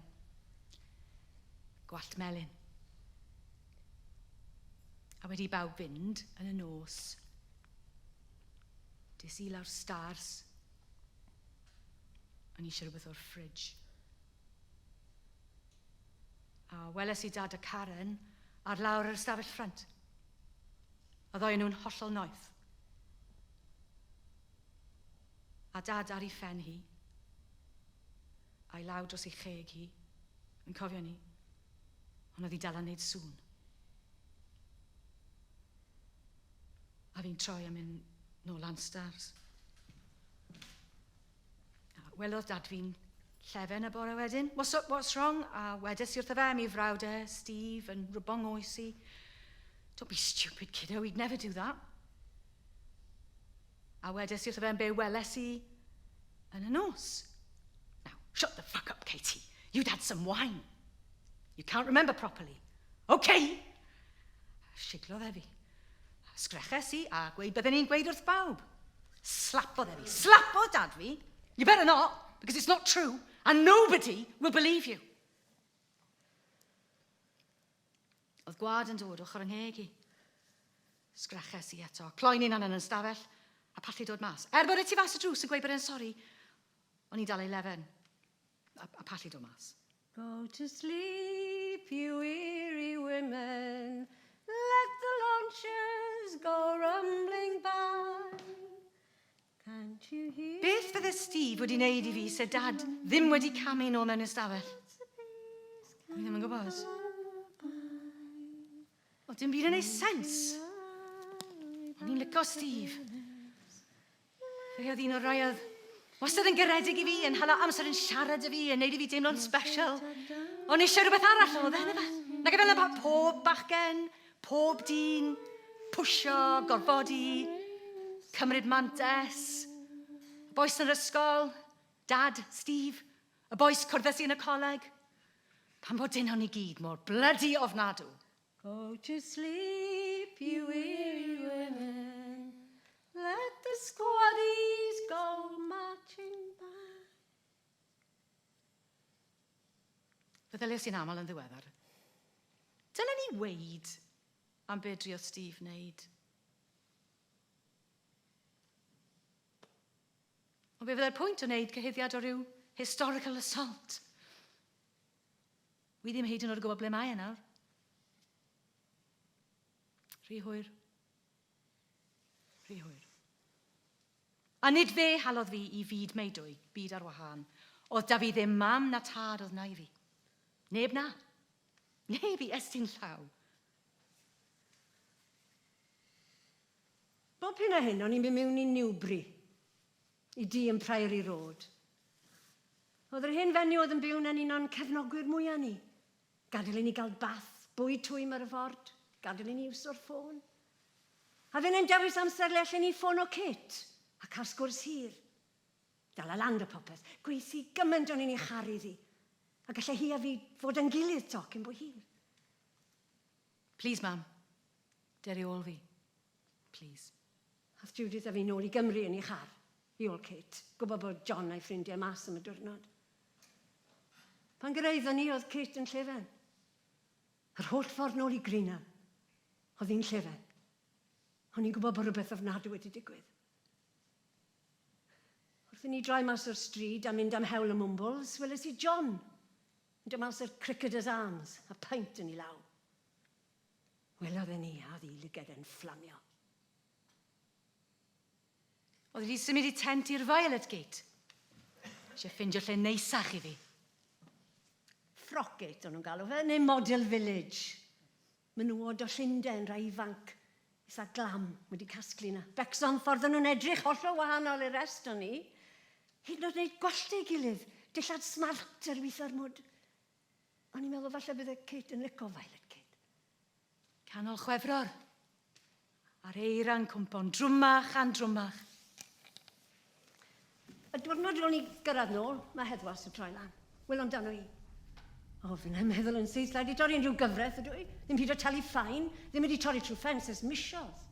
Gwallt melyn. A wedi bawb fynd yn y nos. Des I lawr stars. O'n i eisiau rhywbeth o'r fridge. A weles I dad a Karen ar lawr yr ystafell ffrant. A ddoen nhw'n hollol noeth. A dad ar ei phen hi, a'i law dros ei cheg hi, yn cofio ni, ond oedd hi dal yn neud sŵn. A fi'n troi am mynd nôl lan stars. A welodd dad fi'n llefen y bore wedyn. What's wrong? A wedes I wrtho fe, mi frawd e, Steve, yn rwbong oes I. Don't be stupid, kiddo, he'd never do that. A wedes I wrtho fe yn be weles I yn y nos. Now, shut the fuck up, Katie. You'd had some wine. You can't remember properly. Okay. Siglodd e fi. Sgreches I a gweud bydden ni'n gweud wrth bawb. Slapodd e fi. Slapodd dad fi. You better not. Because it's not true, and nobody will believe you. Oedd gwad yn dod ochr yng ngheg I. Sgreches I eto, cloen i'n anan yn stafell, a pallu dod mas. Bod y tu fas y drws yn gweud bod e'n sori, o'n I dal ei lefen, a pallu dod mas. Go to sleep, you weary women. Let the launches go rumbling by. Can't you hear? Beth fydde Steve wedi wneud I fi sef dad ddim wedi camu nôl mewn ystafell? Fi ddim yn gwybod. O, dim byd yn ei sens. O'n i'n licio Steve. Fe oedd un o'r rai oedd wastad yn garedig I fi, yn hala amser yn siarad â fi, yn neud I fi deimlo'n special. O'n eisiau rhywbeth arall oedd e, neu fe? Nag efo pob bachgen, pob dyn, pwysio, gorfodi, cymryd mantes, y boes yn yr ysgol, dad, Steve, y boes cwrdd I yn y coleg. Pan bod dyn hwn I gyd mor bloody ofnadw. Go to sleep, you weary women. Let the squaddies go marching by. Feddyliais i'n aml yn ddiweddar. Dylen ni weid am be drio Steve wneud. O be fydde'r pwynt o wneud cyhyddiad o ryw historical assault? Wi ddim hyd yn oed gwybod ble mae e nawr. Rhy hwyr. Rhy hwyr. A nid fe halodd fi I fyd meidwy, byd ar wahân. Oedd da fi ddim mam na tad oedd na I fi. Neb na. Neb I estyn llaw. Bob hyn a hyn, o'n i'n mynd mewn I Newbury, I dŷ yn Priory Road. Oedd yr hen fenyw oedd yn byw na'n un o'n cefnogwyr mwyaf ni. Gadael I ni gael bath, bwyd twym ar y ford, gadael I ni iwso'r ffôn. A fe'n yn dewis amser le allan ni ffôn o Kit, a cael sgwrs hir. Dal a land y popeth, gweithio gymaint o'n i'n ei charu ddi, a gallai hi a fi fod yn gilydd toc yn bwy hir. Please, mam. Deri ôl fi. Please. Hath Judith a fi nôl I Gymru yn ei char, I ôl Kit, gwybod bod John a'i ffrindiau mas am y diwrnod. Pan gyrraeddon ni oedd Kit yn llefen. Yr holl ffordd nôl I Greener, oedd hi'n llefen. O'n i'n gwybod bod rhywbeth ofnadwy wedi digwydd. Wrth I ni droi mas o'r stryd a mynd am hewl y mwmbles, weles I John yn dod mas o'r Cricketer's Arms a paint yn I law. Welodd e ni a oedd I lyged yn fflamio. Oedd wedi symud I tent i'r Violet Gate. Eisiau ffindio lle neisach I fi. Frockgate o'n nhw'n galw fe, neu Model Village. Menywod o Llundain, rai ifanc, eitha glam wedi casglu yna. Becson ffordd o'n nhw'n edrych hollol wahanol i'r rest o'n ni. Hyd yn oed wneud gwallt ei gilydd, dillad smart ar weithio'r mwd. O'n i'n meddwl falle bydde Kate yn licio Violet Gate. Canol chwefror. A'r eira'n cwmpo'n drwmach a'n drwmach. Y diwrnod ro'n I gyrraedd nôl, mae heddwas yn troi lan. Wel amdano I. O, fi'n meddwl yn syth, wedi torri unrhyw gyfraith ydw I. Ddim hyd o talu ffain, ddim wedi torri trwy ffens ers misiodd.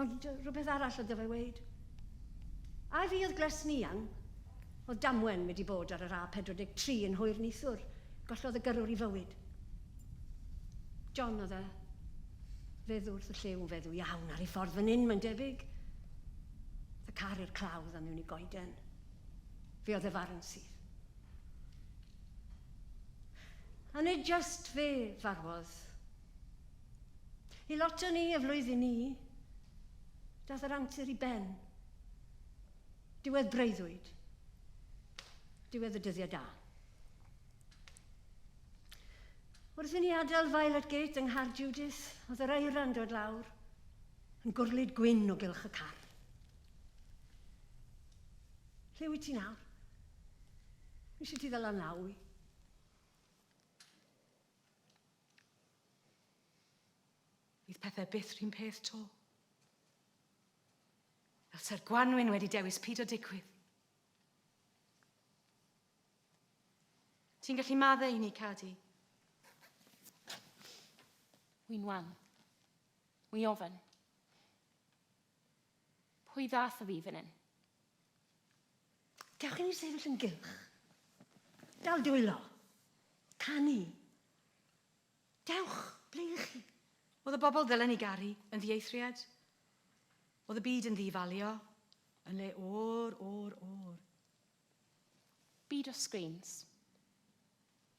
Ond rhywbeth arall oedd fe weid. A fi oedd glesnian, oedd damwen wedi bod ar yr A43 yn hwyr nithwr, gollodd y gyrwr I fywyd. John oedd e. Feddw wrth y llew yn feddw iawn ar ei ffordd fan hyn, mae'n debyg. Y car i'r clawdd am mewn I goeden. Fe oedd e farn syth. A nid just fe farwodd. I lot o ni y flwyddyn ni, dath yr amser I ben. Diwedd breuddwyd. Diwedd y dyddiau da. Wrth I ni adael Violet Gate yng Nghar Judith, oedd yr eira'n dod lawr, yn gwrlid gwyn o gylch y car. Lle wyt ti nawr? Eisiau ti ddal law I? Bydd pethau byth rhywun peth to. Fel Sir Gwanwyn wedi dewis pyd o digwydd. Ti'n gallu maddau I ni, Cadi? Wy'n wan. Wy ofyn. Pwy ddath o fi fan hyn? Dewch I ni sefyll yn gylch. Dal dwylo. Canu. Dewch, ble ych chi? Oedd y bobl ddylen I garu yn ddieithriad. Oedd y byd yn ddifalio, yn le o'r. Byd o screens.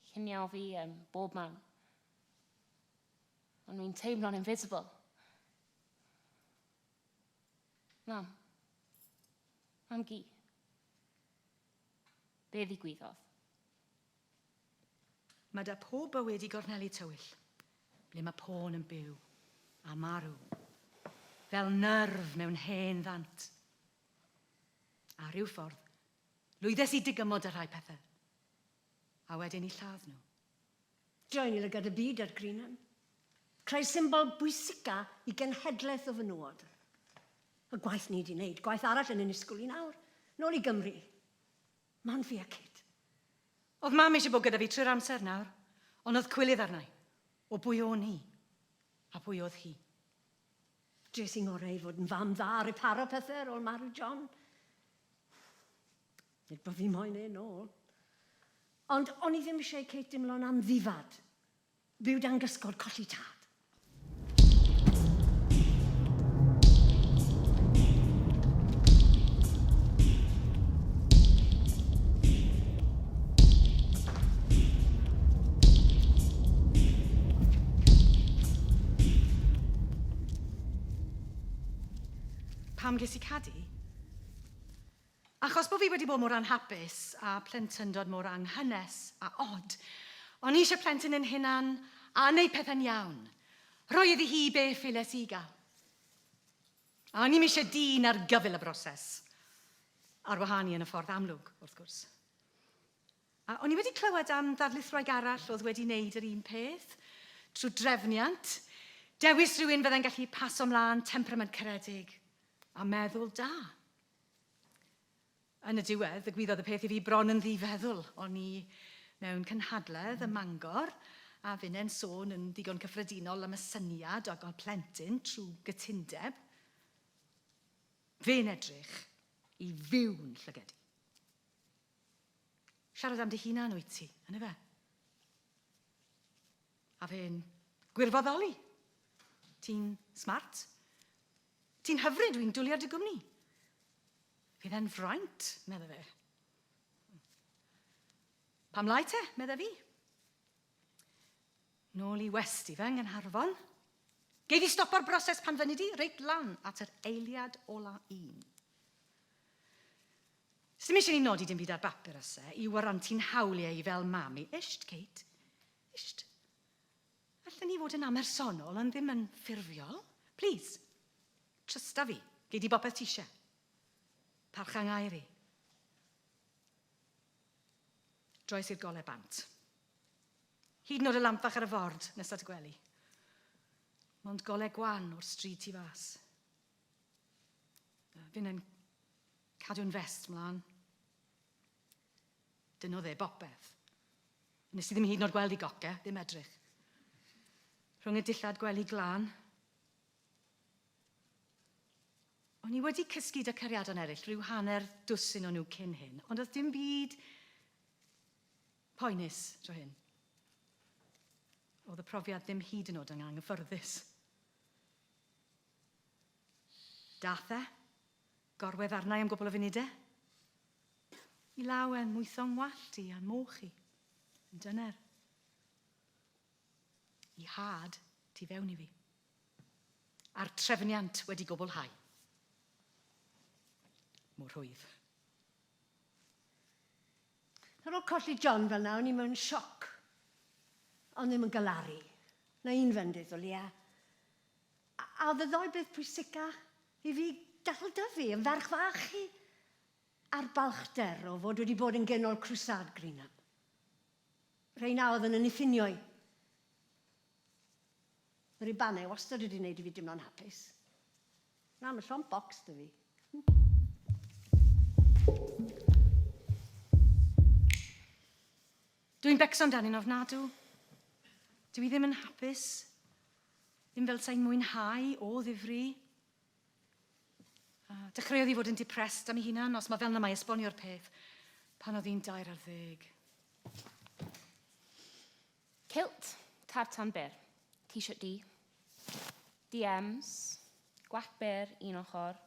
Lluniau fi bob man. Ond wy'n teimlo'n invisible. Mam. Mam gi. Be ddigwyddodd? Mae da pob bywyd I gornelu tywyll, ble mae pôn yn byw, a marw, fel nyrf mewn hen ddant. A rhyw ffordd, lwyddes I digymod ar rhai pethau, a wedyn I lladd nhw. Joen I lygad y byd ar Greenham. Creu symbol bwysica I genhedlaeth o fenywod. Y gwaith ni wedi wneud, gwaith arall yn ysgol I nawr, nôl I Gymru. Man fi a Kate. Oedd mam eisiau bod gyda fi trwy'r amser nawr, ond oedd cwylydd arnau, o bwy o'n I, a pwy oedd hi. Dres i'n ngorau I fod yn fam dda ar ei paro pethau ar ôl marw John. Nid bod fi moyn ein ôl. Ond o'n I ddim eisiau Kate dimlo'n am ddifad. Byw dan gysgod colli tad. Pam ges I cadu? Achos bod fi wedi bod mor anhapus a plentyndod mor anghynnes a od, o'n I eisiau plentyn yn hunan a wneud pethau'n iawn. Roi iddi hi be ffyles I gael. A o'n I'm eisiau dyn ar gyfil y broses. Ar wahanu yn y ffordd amlwg, wrth gwrs. A o'n I wedi clywed am ddarlithrau arall oedd wedi wneud yr un peth, trwy drefniant, dewis rhywun fyddai'n gallu paso mlaen temperament caredig a meddwl da. Yn y diwedd, ddigwyddodd y peth I fi bron yn ddifeddwl. O'n I mewn cynhadledd y Mangor, a fyne'n sôn yn ddigon cyffredinol am y syniad o gael plentyn trwy gytundeb. Fe'n edrych I fyw'n llygedi. Siarad am dy hunan wyt ti, yna fe? A fe'n gwirfoddoli. Ti'n smart. Ti'n hyfryd, dwi'n dwliad dy gwmni. Fydd e'n fraint, medda fe. Pam lai te, medda fi? Nôl i westi fe yng Nghanarfon. Gei fi stopo'r broses pan fyny di, reit lan at yr eiliad ola un. Sdim eisiau ni nodi dim byd ar bapur ase, i warantu'n hawliau i fel mami. Isht, Kate, isht. Allen ni fod yn amersonol, ond ddim yn ffurfiol. Please, trysta fi, gei di bopeth tisio. Parchang Eiry. Droes i'r gole bant. Hyd yn oed y lamp fach ar y ford nes at y gwely. Mond gole gwan o'r stryd tu fas. Fy'n yn cadw'n fest mlaen. Dyn o dde bopeth. Nes i ddim hyd yn oed gweld i goce, ddim edrych. Rhwng y dillad gwely glân. O'n i wedi cysgu dy cariadon eraill, rhyw hanner dwsin o'n nhw cyn hyn, ond oedd dim byd poenus tro hyn. Oedd y profiad ddim hyd yn oed yn anghyfforddus. Dath e, gorwedd arnau am gwbl o funudau. I lawen mwythong wallt i a moch i, yn dyner. I had tu fewn i fi. A'r trefniant wedi gwblhau. Mor hwydd. Ar ôl colli John fel na, o'n i mewn sioc. Ond ddim yn galaru. Na un fendydd o lia. A oedd y ddoi beth pwysica i fi dal dy fi yn ferch fach i a'r balchder o fod wedi bod yn genol crwsad Greenham. Rheina oedd yn yniffinio'i. Yr ibanau wastad wedi wneud i fi dimlo'n hapus. Na, mae Sean bocs dy fi. Dwi'n becso'n dan un ofnadw. Dwi ddim yn hapus. Ddim fel sa'n mwynhau o ddifri. Dechreuodd i fod yn depressed am ei hunan, os mae fel na mae esbonio'r peth, pan oedd hi'n 2 ar 10. Kilt, tartan byr, t-shirt di, DMs, gwach byr, un ochr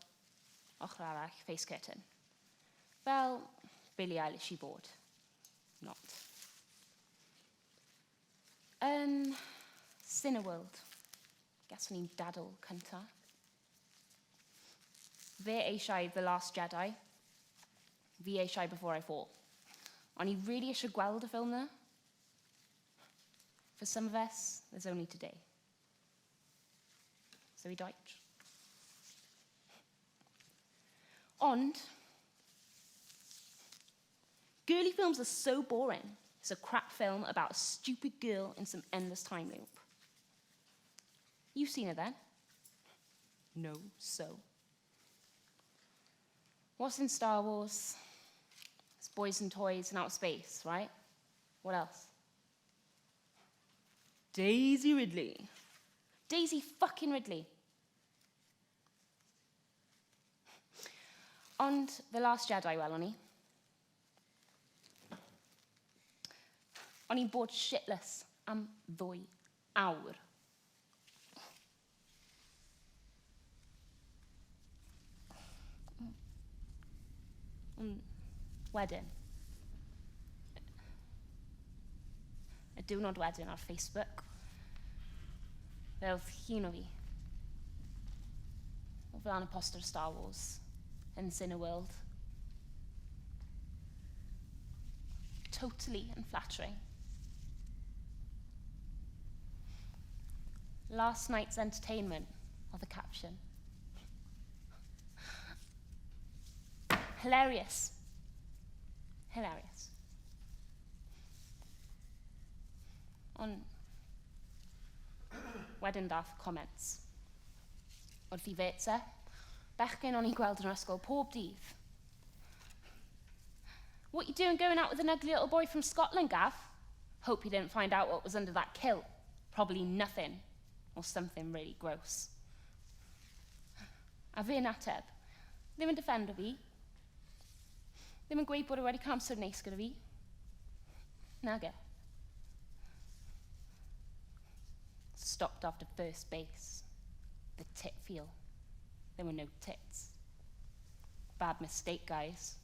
arall, face curtain. Fel Billie Eilish i bod. Not. Yn Cineworld, gas o'n i'n dadl cynta. Fe eisiau The Last Jedi. Fi eisiau Before I Fall. O'n i really eisiau gweld y ffilm na. For some of us, there's only today. So we Deutsch. Ond, girly films are so boring. It's a crap film about a stupid girl in some endless time loop. You've seen it then? No, so. What's in Star Wars? It's boys and toys and outer space, right? What else? Daisy Ridley. Daisy fucking Ridley. Ond The Last Jedi, welon ni. O'n i'n bod shitless am 2 awr. Wedyn. Y diwrnod wedyn ar Facebook. Fe oedd llun o fi. O flaen y poster Star Wars yn Cineworld. Totally unflattering. Last night's entertainment, or the caption. Hilarious. Hilarious. On wedyn dath comments. Wrth I Betsa, bechgyn o'n i'n gweld yn yr ysgol pob dydd. What you doing going out with an ugly little boy from Scotland, Gav? Hope you didn't find out what was under that kilt. Probably nothing, or something really gross. A fe'n ateb, ddim yn defendo fi. Ddim yn gweud bod e wedi cael amser neis gyda fi. Nage. stopped after first base. The tit feel. There were no tits. Bad mistake, guys.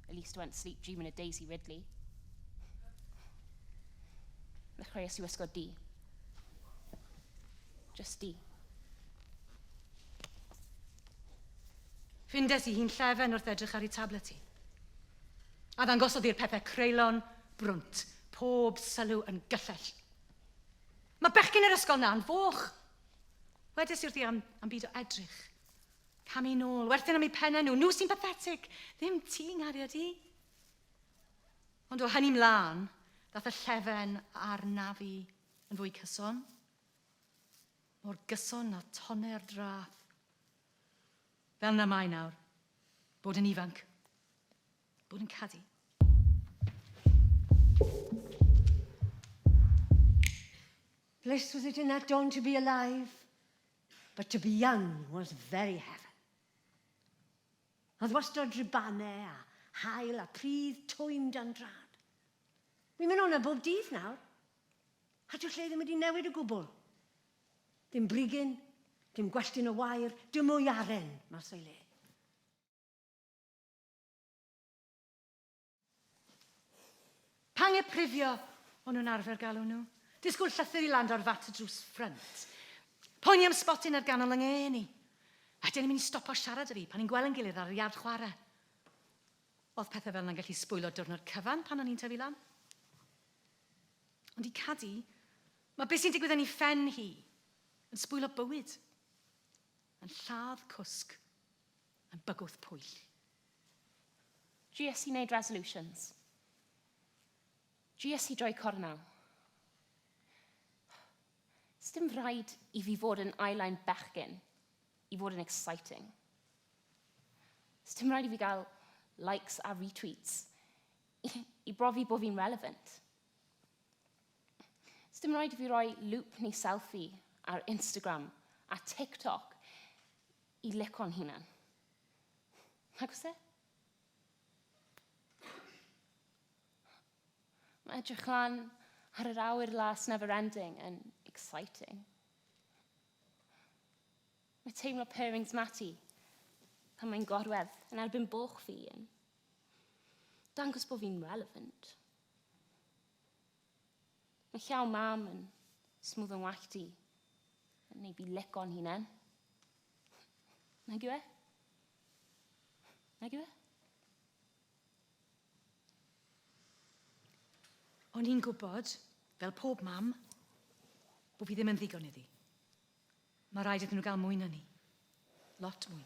At least I went to sleep dreaming of Daisy Ridley. Ddechreuais i wisgo D. Just D. Ffindes i hi'n llefen wrth edrych ar ei tablet hi. A ddangosodd i'r pethau creulon, brwnt, pob sylw yn gyllell. Mae bechgyn yr ysgol na'n foch. Wedes i wrthi am byd o edrych. Camu nôl, werthyn am eu pennau nhw sy'n pathetic. Ddim ti, ngariad i. Ond o hynny mlaen, dath y llefen a'r nafi yn fwy cyson. Mor gyson a tonne'r drath. Fel na mai nawr, bod yn ifanc, bod yn cadu. Bliss was it in that dawn to be alive, but to be young was very heaven. Oedd wastad ribannau a hael a pridd twym dan drad. Wi'n mynd o'na bob dydd nawr. A dyw lle ddim wedi newid o gwbl. Dim brigyn, dim gwestiwn o wair, dim mwy aren mas o'i le. Pang e prifio o'n nhw'n arfer galw nhw. Disgwyl llythyr i land o'r fat y drws ffrynt. Poeni am spotyn ar ganol yng ngeni. A dyn ni'n mynd i stopo siarad â fi pan ni'n gweld yn gilydd ar y iard chwarae. Oedd pethau fel yna'n gallu sbwylo diwrnod cyfan pan o'n i'n tyfu lan. Ond i cadu, mae beth sy'n digwydd yn ei ffen hi yn sbwylo bywyd. Yn lladd cwsg, yn bygwth pwyll. GS i wneud resolutions. GS i droi cornel. Dim rhaid i fi fod yn eyeliner bechgyn i fod yn exciting. Dim rhaid i fi gael likes a retweets i brofi bod fi'n relevant. Dim rhaid i fi roi loop neu selfie ar Instagram a TikTok i lico'n hunan. Nag oes e? Mae edrych lan ar yr awyr las never-ending yn exciting. Mae teimlo purrings Matty pan mae'n gorwedd yn erbyn boch fi yn dangos bod fi'n relevant. Mae llaw mam yn smooth yn wachti yn neud fi lico'n hunan. Nag yw e? Nag yw e? O'n i'n gwybod, fel pob mam, bod fi ddim yn ddigon iddi. Mae rhaid iddyn nhw gael mwy na ni. Lot mwy.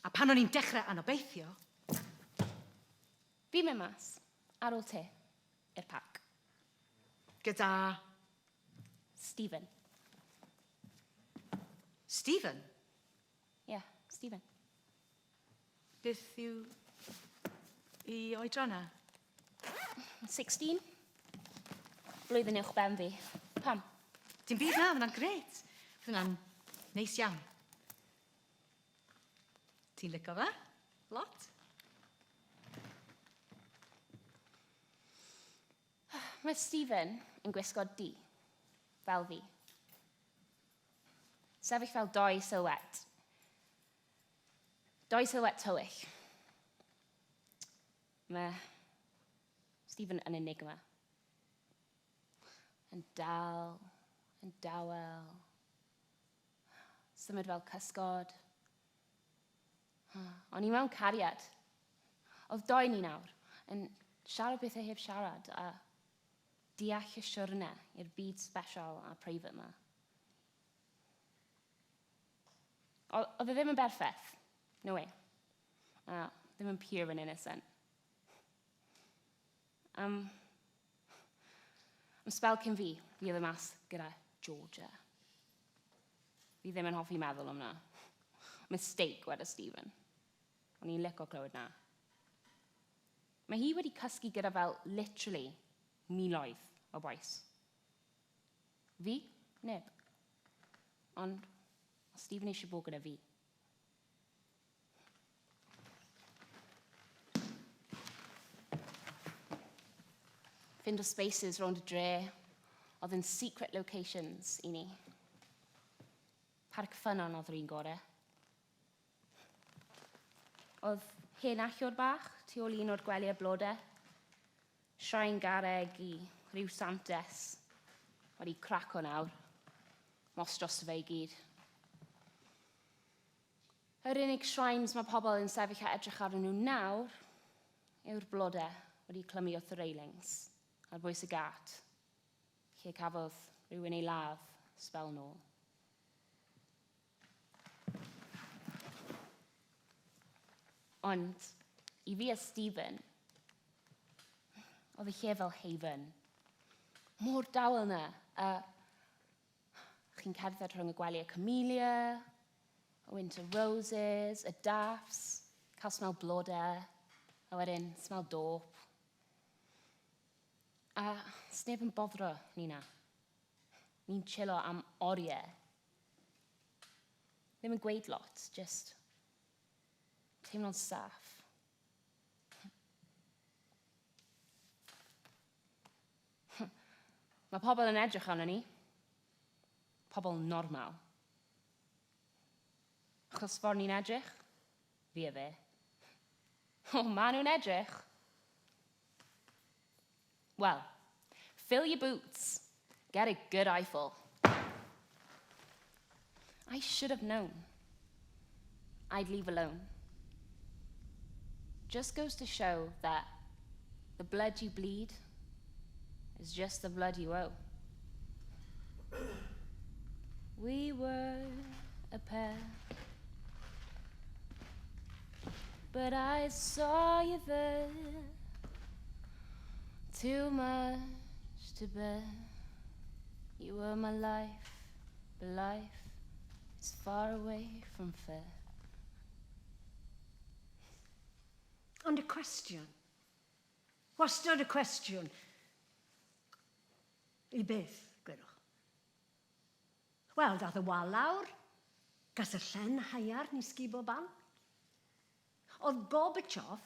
A pan o'n i'n dechrau anobeithio... Fi'n mynd mas, ar ôl te, i'r parc. Gyda... Stephen. Stephen? Ie, Stephen. Beth yw... i oedranna? 16. Blwyddyn uwch ben fi. Pam? Dim byd na, fyna'n gret. Fyna'n neis iawn. Ti'n licio fe? Lot? Mae Stephen yn gwisgo D, fel fi. Sefyll fel doi sylwet. Doi sylwet tywyll. Mae Stephen yn enigma. Yn dal, yn dawel. Symud fel cysgod. O'n i mewn cariad. Oedd doi ni nawr yn siarad bethau heb siarad a deall y siwrne i'r byd special a private yma. Oedd e ddim yn berffaith. No way. Ddim yn pure and innocent. Am spel cyn fi oedd y mas gyda Georgia. Fi ddim yn hoffi meddwl am na. Mistake, weda Stephen. O'n i'n licio clywed na. Mae hi wedi cysgu gyda fel literally miloedd o boes. Fi? Neb. Ond Stephen eisiau bod gyda fi. Fynd o spaces rownd y dre, oedd yn secret locations i ni. Parc Ffynnon oedd yr un gorau. Oedd hen allwr bach tu ôl un o'r gweliau blodau. Shrine garreg i rhyw Santes wedi craco nawr. Mos dros fe i gyd. Yr unig shrines mae pobl yn sefyll a edrych ar nhw nawr yw'r blodau wedi clymu wrth y railings ar bwys y gat, lle cafodd rhywun ei ladd sbel nôl. Ond i fi a Stephen, oedd y lle fel haven. Mor dawel yna, chi'n cerdded rhwng y gweliau camellia, y winter roses, y daffs, cael smell blodau, a wedyn smell dop. A sneb yn boddro ni na. Ni'n chillo am oriau. Ddim yn gweud lot, just teimlo'n saff. Mae pobl yn edrych arno ni. Pobl normal. Achos ffordd ni'n edrych, fi a fe. O, ma nhw'n edrych. Well, fill your boots. Get a good eyeful. I should have known. I'd leave alone. Just goes to show that the blood you bleed is just the blood you owe. We were a pair, but I saw you there. Too much to bear. You were my life, but life is far away from fair. Ond y cwestiwn, wastad y cwestiwn, i beth, gwedwch? Wel, dath y wal lawr, gas y llen haiar ni sgibo bant. Oedd Gorbachev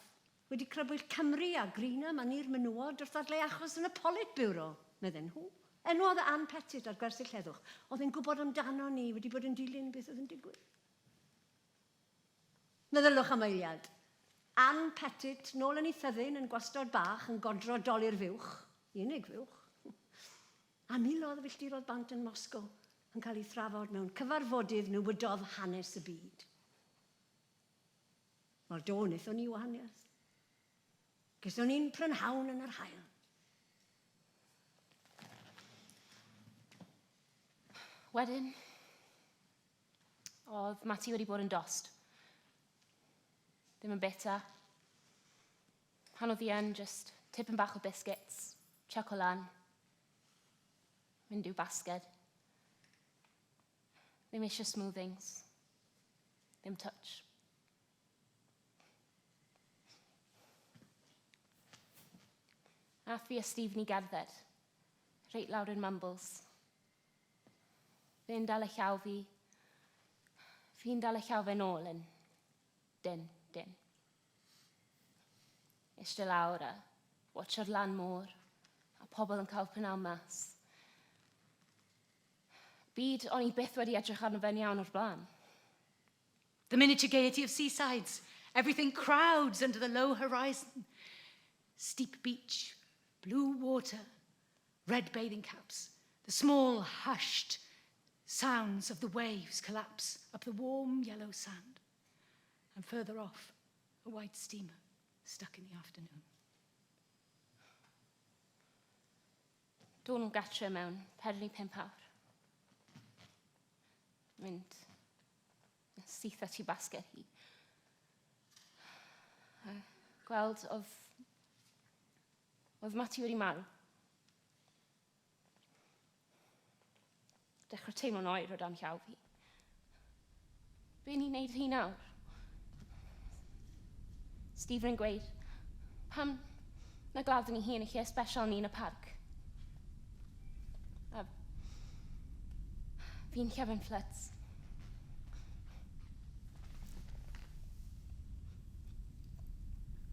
wedi crybwyll Cymru a Greenham a ni'r menywod wrth adle achos yn y Politburo, medden nhw. Enwodd Ann Pettit ar gwersyll heddwch. Oedd e'n gwybod amdano ni wedi bod yn dilyn beth oedd yn digwydd. Meddylwch am eiliad. Ann Pettit, nôl yn ei thyddyn yn gwastod bach yn godro doli'r fuwch, unig fuwch. A miloedd o filltirodd bant yn Moscow yn cael ei thrafod mewn cyfarfodydd newydodd hanes y byd. Wel, do, wnaethon ni wahaniaeth. Gyson ni'n prynhawn yn yr hael. Wedyn, oedd Mati wedi bod yn dost. Ddim yn bita. Pan oedd hi yn, just tipyn bach o biscuits, chuck o lan, mynd i'w basged. Ddim eisiau smoothings. Ddim touch. Ath fi a Stephen i gerdded, reit lawr yn mumbles. Fi'n dal y llaw fi. Fi'n dal y llaw fe nôl yn dyn. Eistedd lawr a watcho'r lan môr, a pobl yn cael prynawn mas. Byd o'n i byth wedi edrych arno fe'n iawn o'r blaen. The miniature gaiety of seasides. Everything crowds under the low horizon. Steep beach, blue water, red bathing caps. The small, hushed sounds of the waves collapse up the warm yellow sand. And further off, a white steamer stuck in the afternoon. Dôn nhw'n gatre mewn 45 awr. Mynd syth at ei basged hi. Gweld oedd Mati wedi marw. Dechrau teimlo'n oer o dan llaw fi. Be ni'n neud hi nawr? Stephen yn gweud, pam na gladden ni hi yn y lle special ni yn y parc. A fi'n llefen floods.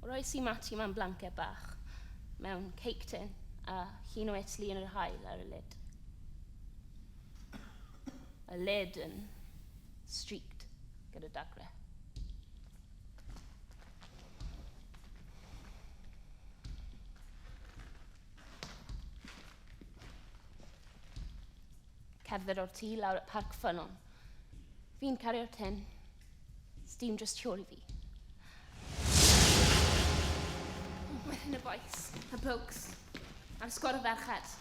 Roes i Mati mewn blanket bach, mewn cake tin, a llun o Italy yn yr haul ar y lid. y lid yn streaked gyda dagrau. Cerdded o'r tŷ lawr at parc ffynnon. Fi'n cario'r tin. Steam just tu ôl I fi. Wedyn y boes, y blokes, a'r sgwad o ferched.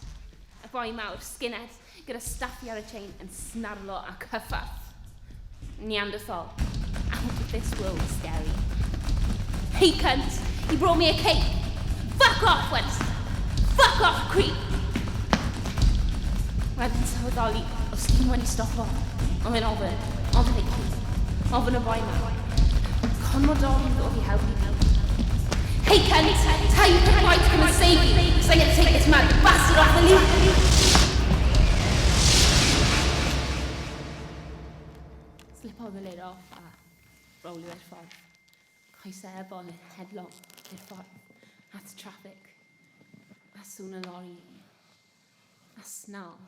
Y boi mawr, skinhead, gyda staffi ar y chain yn snarlo a cyffath. Neanderthal. Out of this world scary. Hey cunt, he brought me a cake. Fuck off, Winston. Fuck off, creep. Wedyn sylweddoli, os ti'n wedi stopio, ond yn ofyn ei ci, ofyn y boi yma. Conmodoli ddod I helpu. Hey cunt, tell you the boy to come and save you, because I'm going to take this mad bastard off the loop. Slipodd y lid off a rolio i'r ffordd. Coesau ebon yn headlong i'r ffordd, at traffic, a sŵn y lori, a snal.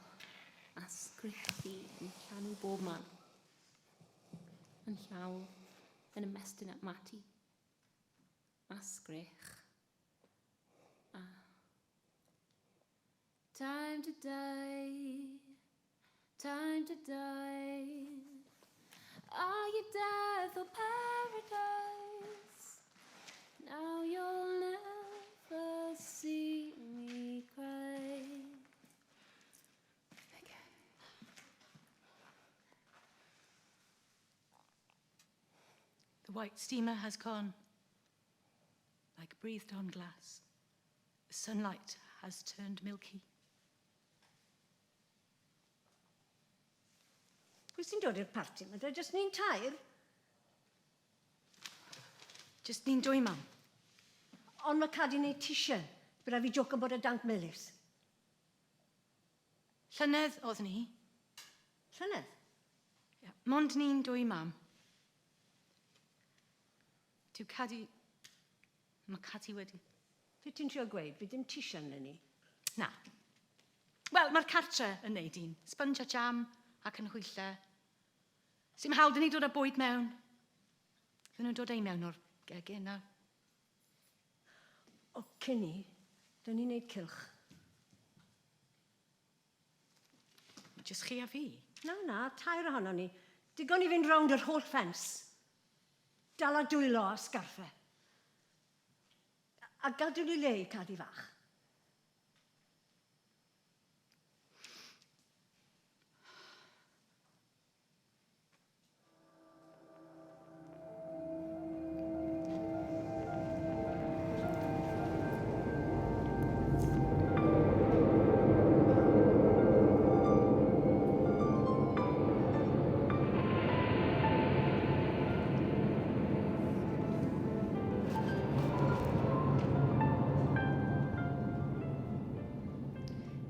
A sgriffi yn llanw bob man. Yn llaw yn ymestyn at mati. A sgrich. A time to die. Time to die. Are you death or paradise? Now you'll never see me cry. The white steamer has gone, like breathed on glass. The sunlight has turned milky. Pwy sy'n dod i'r parti yma? Jyst ni'n tair? Just ni'n dwy, mam. Ond mae Cadi wneud tisio. Bydd fi joc yn bod y danc melys. Llynedd oedd ni. Llynedd? Yeah. Mond ni'n dwy, mam. Dyw Cadi... Mae Cadi wedi... Fe ti'n trio gweud, fi ddim tisio yn ni. Na. Wel, mae'r cartre yn neud un. Sponge a jam ac yn hwylle. Sy'n hawl dyn ni dod â bwyd mewn. Fydden nhw'n dod ei mewn o'r gegin na. O cynni, dyn ni'n neud cilch. Just chi a fi. Na, tair ohono ni. Digon I fynd rownd yr holl ffens. Dala dwylo a sgarffe. A gadw ni le I Cadi fach.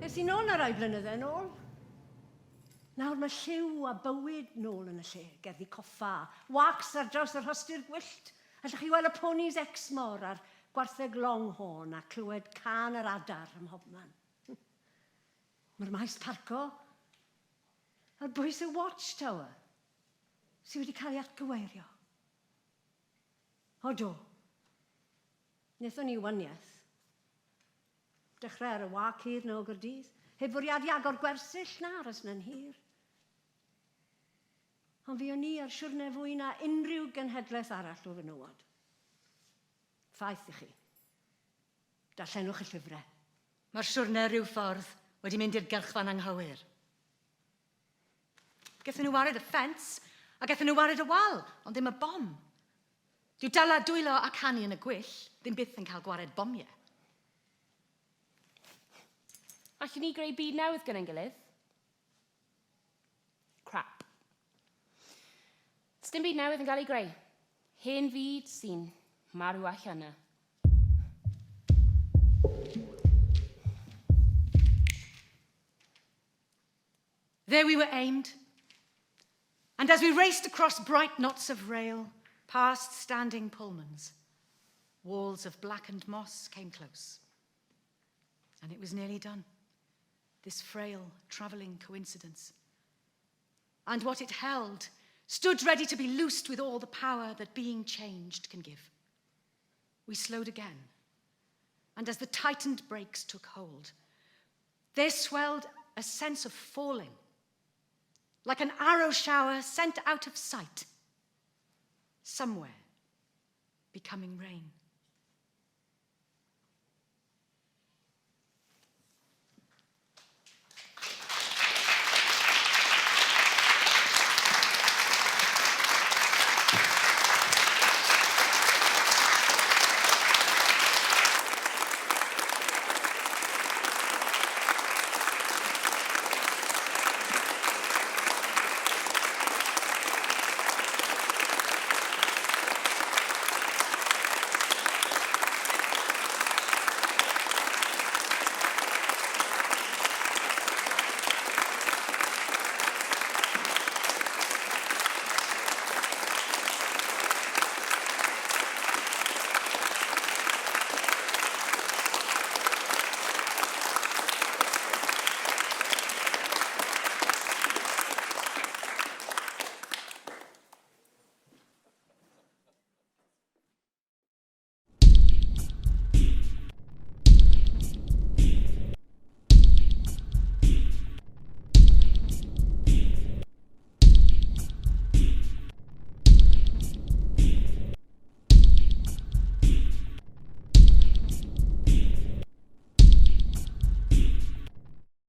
Nes I nôl na rai blynydde nôl. Nawr mae lliw a bywyd nôl yn y lle, gerddi coffa, wax ar draws yr hostir gwyllt. Allwch chi weld y ponis Exmoor a'r gwartheg Longhorn a clywed can yr adar ym mhobman. Mae'r maes parco a'r bwys y Watchtower sydd wedi cael ei atgyweirio. O do, wnaethon ni waniaeth. Dechrau ar y wac hir na o Gaerdydd, heb fwriadu agor gwersyll na aros na'n hir. Ond fi o'n ni ar siwrne fwy na unrhyw genhedlaeth arall o fenywod. Ffaith I chi. Darllenwch y llyfrau. Mae'r siwrne rhyw ffordd wedi mynd i'r gylchfan anghywir. Gethon nhw wared y ffens, a gethon nhw wared y wal, ond ddim y bom. Dyw dala dwylo a canu yn y gwyll, ddim byth yn cael gwared bomiau. Allwn ni greu byd newydd gyda'n gilydd? Crap. Sdim byd newydd yn cael ei greu. Hen fyd sy'n marw allan yna. There we were aimed. And as we raced across bright knots of rail, past standing Pullmans, walls of blackened moss came close. And it was nearly done. This frail, travelling coincidence. and what it held stood ready to be loosed with all the power that being changed can give. We slowed again, and as the tightened brakes took hold, there swelled a sense of falling, like an arrow shower sent out of sight, somewhere becoming rain.